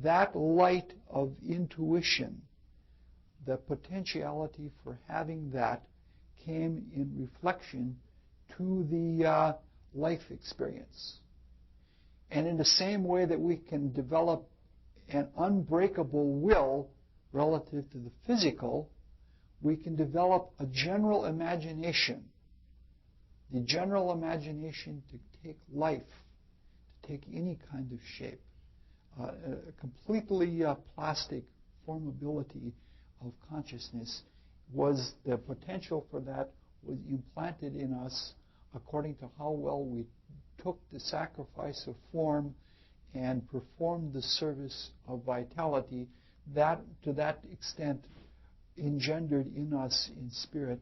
that light of intuition, the potentiality for having that, came in reflection to the life experience. And in the same way that we can develop an unbreakable will relative to the physical, we can develop a general imagination. The general imagination to take life, to take any kind of shape. A completely plastic formability of consciousness was the potential for that was implanted in us according to how well we took the sacrifice of form and performed the service of vitality. That, to that extent, engendered in us in spirit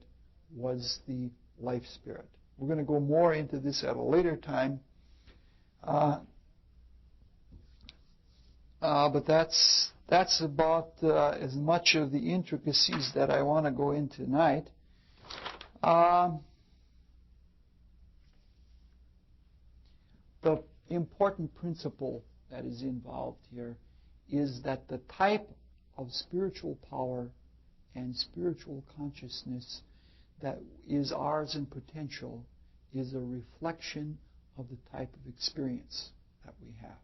was the life spirit. We're going to go more into this at a later time. But that's about as much of the intricacies that I want to go into tonight. The important principle that is involved here is that the type of spiritual power and spiritual consciousness that is ours in potential is a reflection of the type of experience that we have.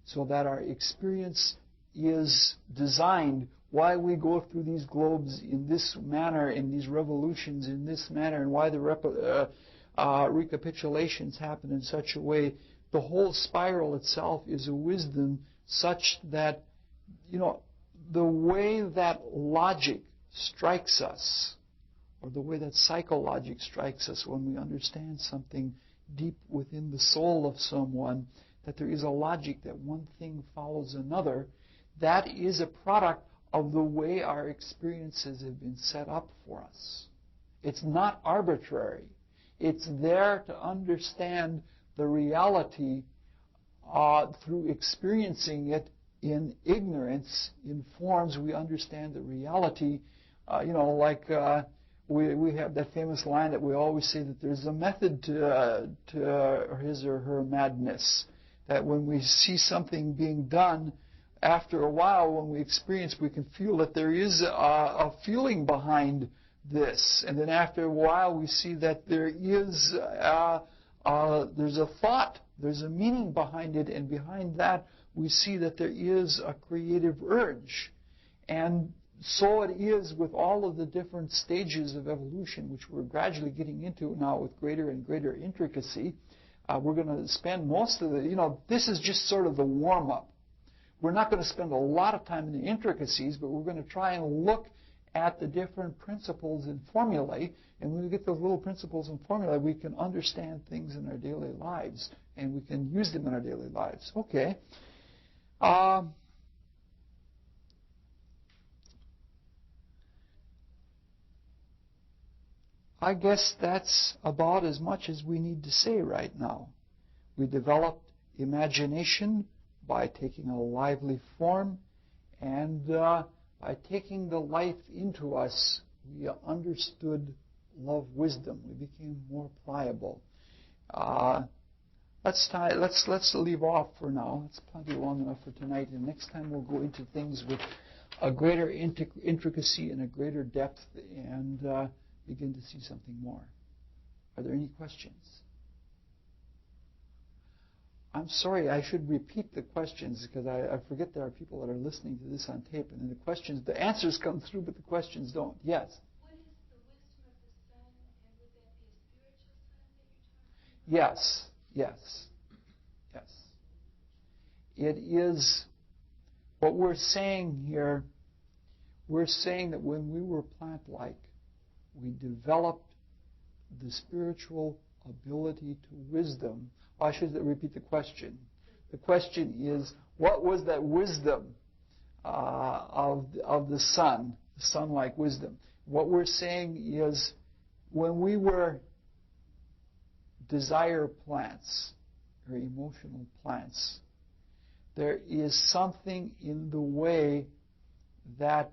So that our experience is designed, why we go through these globes in this manner, in these revolutions in this manner, and why the recapitulations happen in such a way. The whole spiral itself is a wisdom such that, the way that logic strikes us, or the way that psychologic strikes us when we understand something deep within the soul of someone, that there is a logic that one thing follows another, that is a product of the way our experiences have been set up for us. It's not arbitrary. It's there to understand the reality through experiencing it in ignorance. In forms, we understand the reality. We have that famous line that we always say that there's a method to his or her madness. That when we see something being done, after a while, when we experience, we can feel that there is a feeling behind this. And then after a while, we see that there is there's a thought, there's a meaning behind it, and behind that, we see that there is a creative urge. And so it is with all of the different stages of evolution, which we're gradually getting into now with greater and greater intricacy. We're going to spend most of this is just sort of the warm-up. We're not going to spend a lot of time in the intricacies, but we're going to try and look at the different principles and formulae. And when we get those little principles and formulae, we can understand things in our daily lives, and we can use them in our daily lives. Okay. I guess that's about as much as we need to say right now. We developed imagination by taking a lively form, and by taking the life into us, we understood love wisdom. We became more pliable. Let's leave off for now. It's plenty long enough for tonight, and next time we'll go into things with a greater intricacy and a greater depth, and begin to see something more. Are there any questions? I'm sorry, I should repeat the questions because I forget there are people that are listening to this on tape, and then the answers come through, but the questions don't. Yes? What is the wisdom of the sun, and would that be a spiritual sun that you're talking about? Yes. It is, what we're saying here, we're saying that when we were plant-like, we developed the spiritual ability to wisdom. I should repeat the question. The question is, what was that wisdom of the sun-like wisdom? What we're saying is, when we were desire plants, or emotional plants, there is something in the way that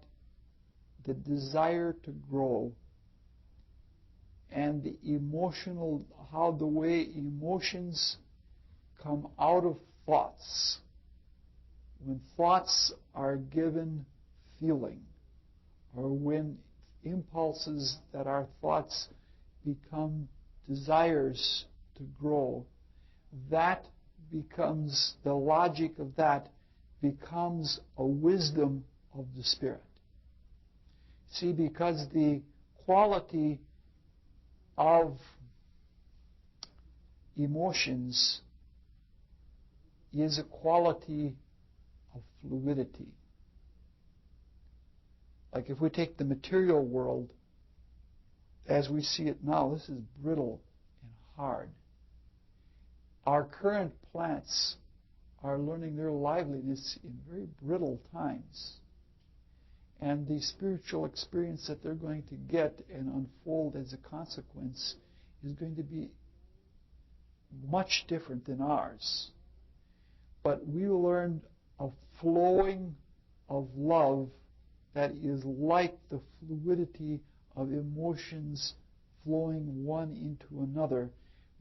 the desire to grow and the emotional, how the way emotions come out of thoughts. When thoughts are given feeling, or when impulses that are thoughts become desires to grow, that becomes, the logic of that becomes a wisdom of the Spirit. See, because the quality of emotions is a quality of fluidity. Like if we take the material world as we see it now, this is brittle and hard. Our current plants are learning their liveliness in very brittle times. And the spiritual experience that they're going to get and unfold as a consequence is going to be much different than ours. But we learned a flowing of love that is like the fluidity of emotions flowing one into another.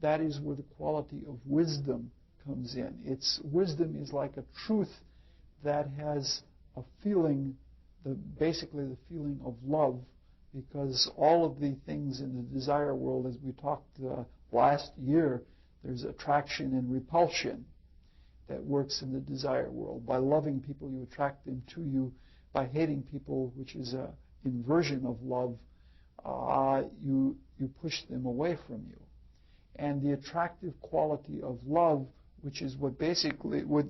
That is where the quality of wisdom comes in. Wisdom is like a truth that has a feeling, basically the feeling of love, because all of the things in the desire world, as we talked last year, there's attraction and repulsion that works in the desire world. By loving people, you attract them to you. By hating people, which is an inversion of love, you push them away from you. And the attractive quality of love, which is what basically what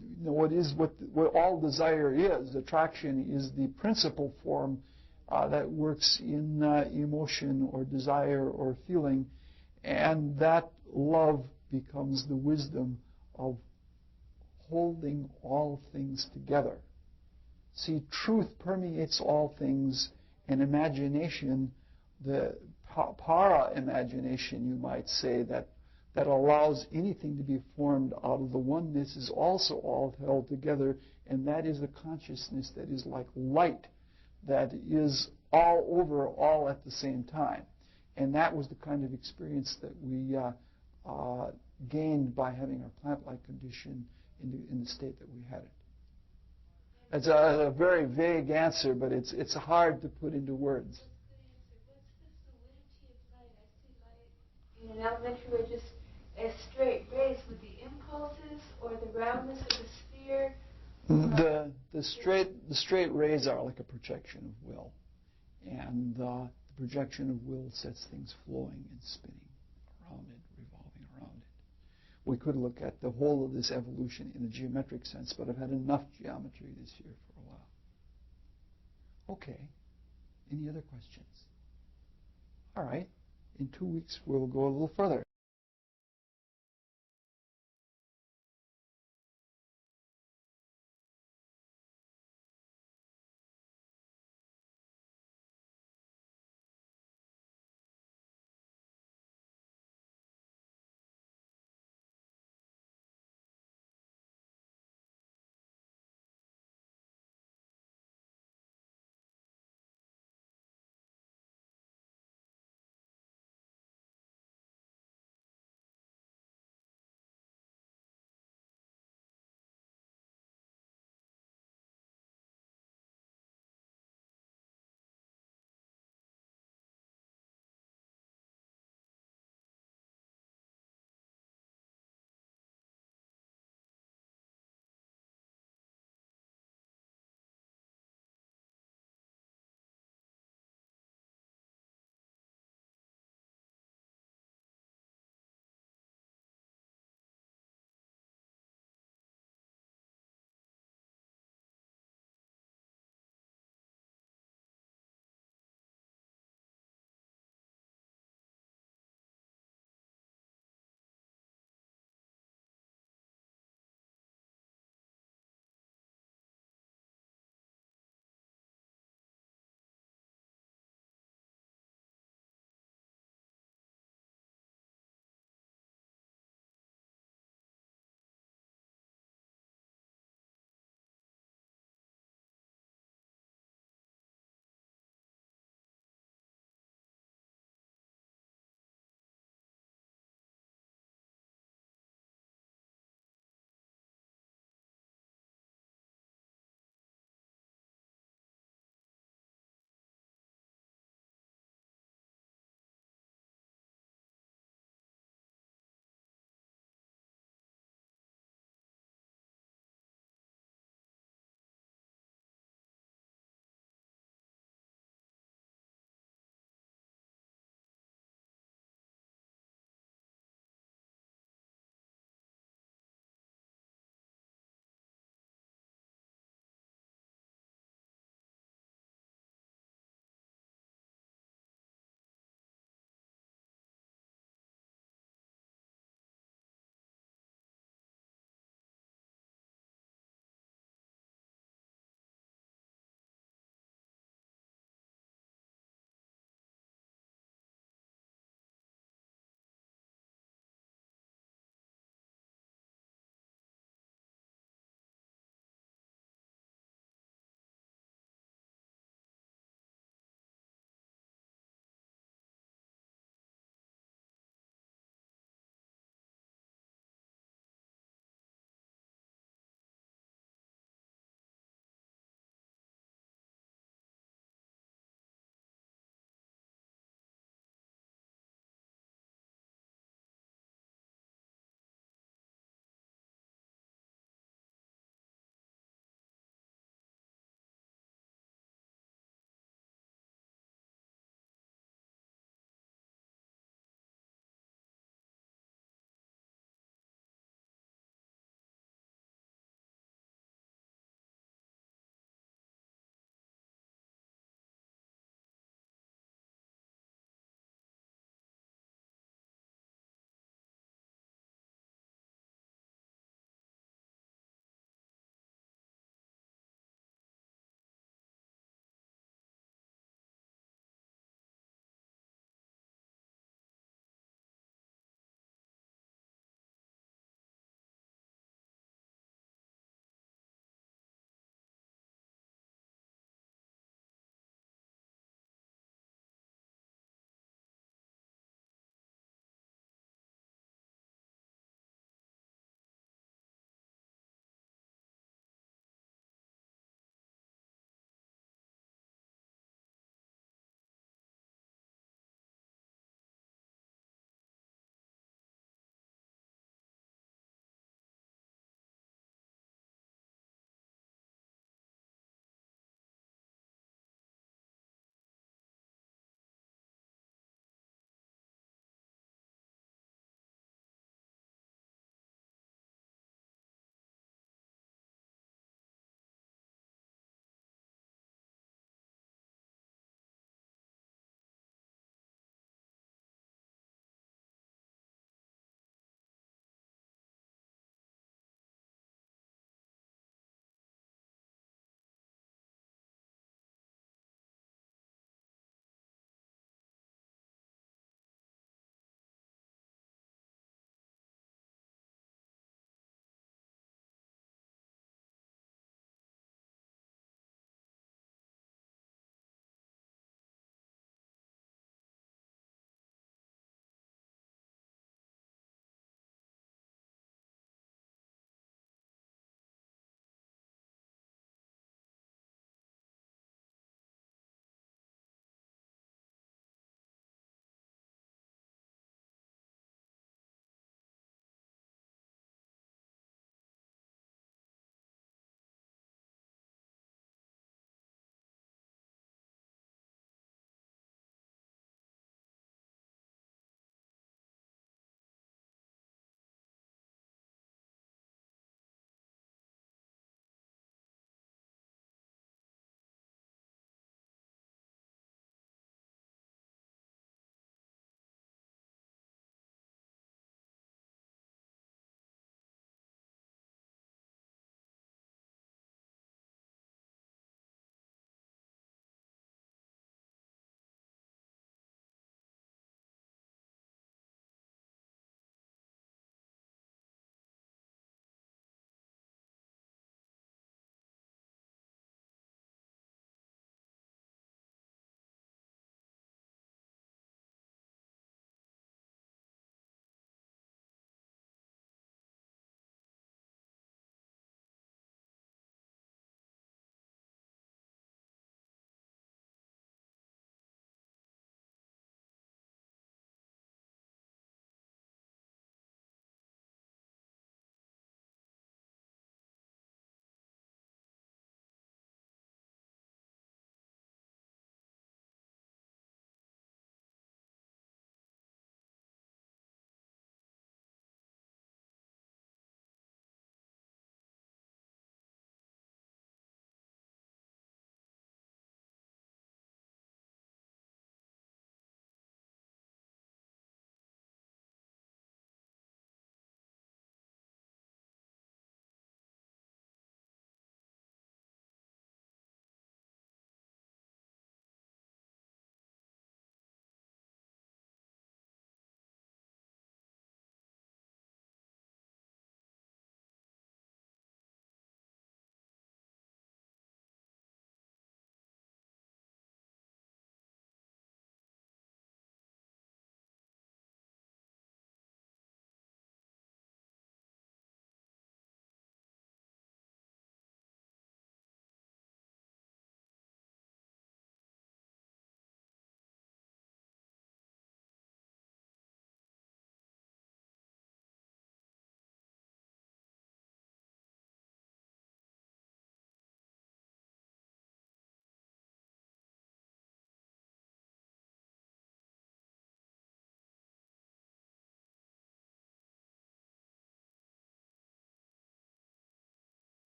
all desire is. Attraction is the principal form that works in emotion or desire or feeling, and that love becomes the wisdom of holding all things together. See, truth permeates all things, and imagination, the para imagination, you might say, that allows anything to be formed out of the oneness, is also all held together, and that is the consciousness that is like light, that is all over, all at the same time. And that was the kind of experience that we gained by having our plant-like condition in the state that we had it. It's a very vague answer, but it's hard to put into words. What's the fluidity of light? I see light in an elementary way just as straight rays with the impulses or the roundness of the sphere. The straight rays are like a projection of will, and the projection of will sets things flowing and spinning around it, revolving around it. We could look at the whole of this evolution in a geometric sense, but I've had enough geometry this year for a while. Okay. Any other questions? All right. In 2 weeks, we'll go a little further.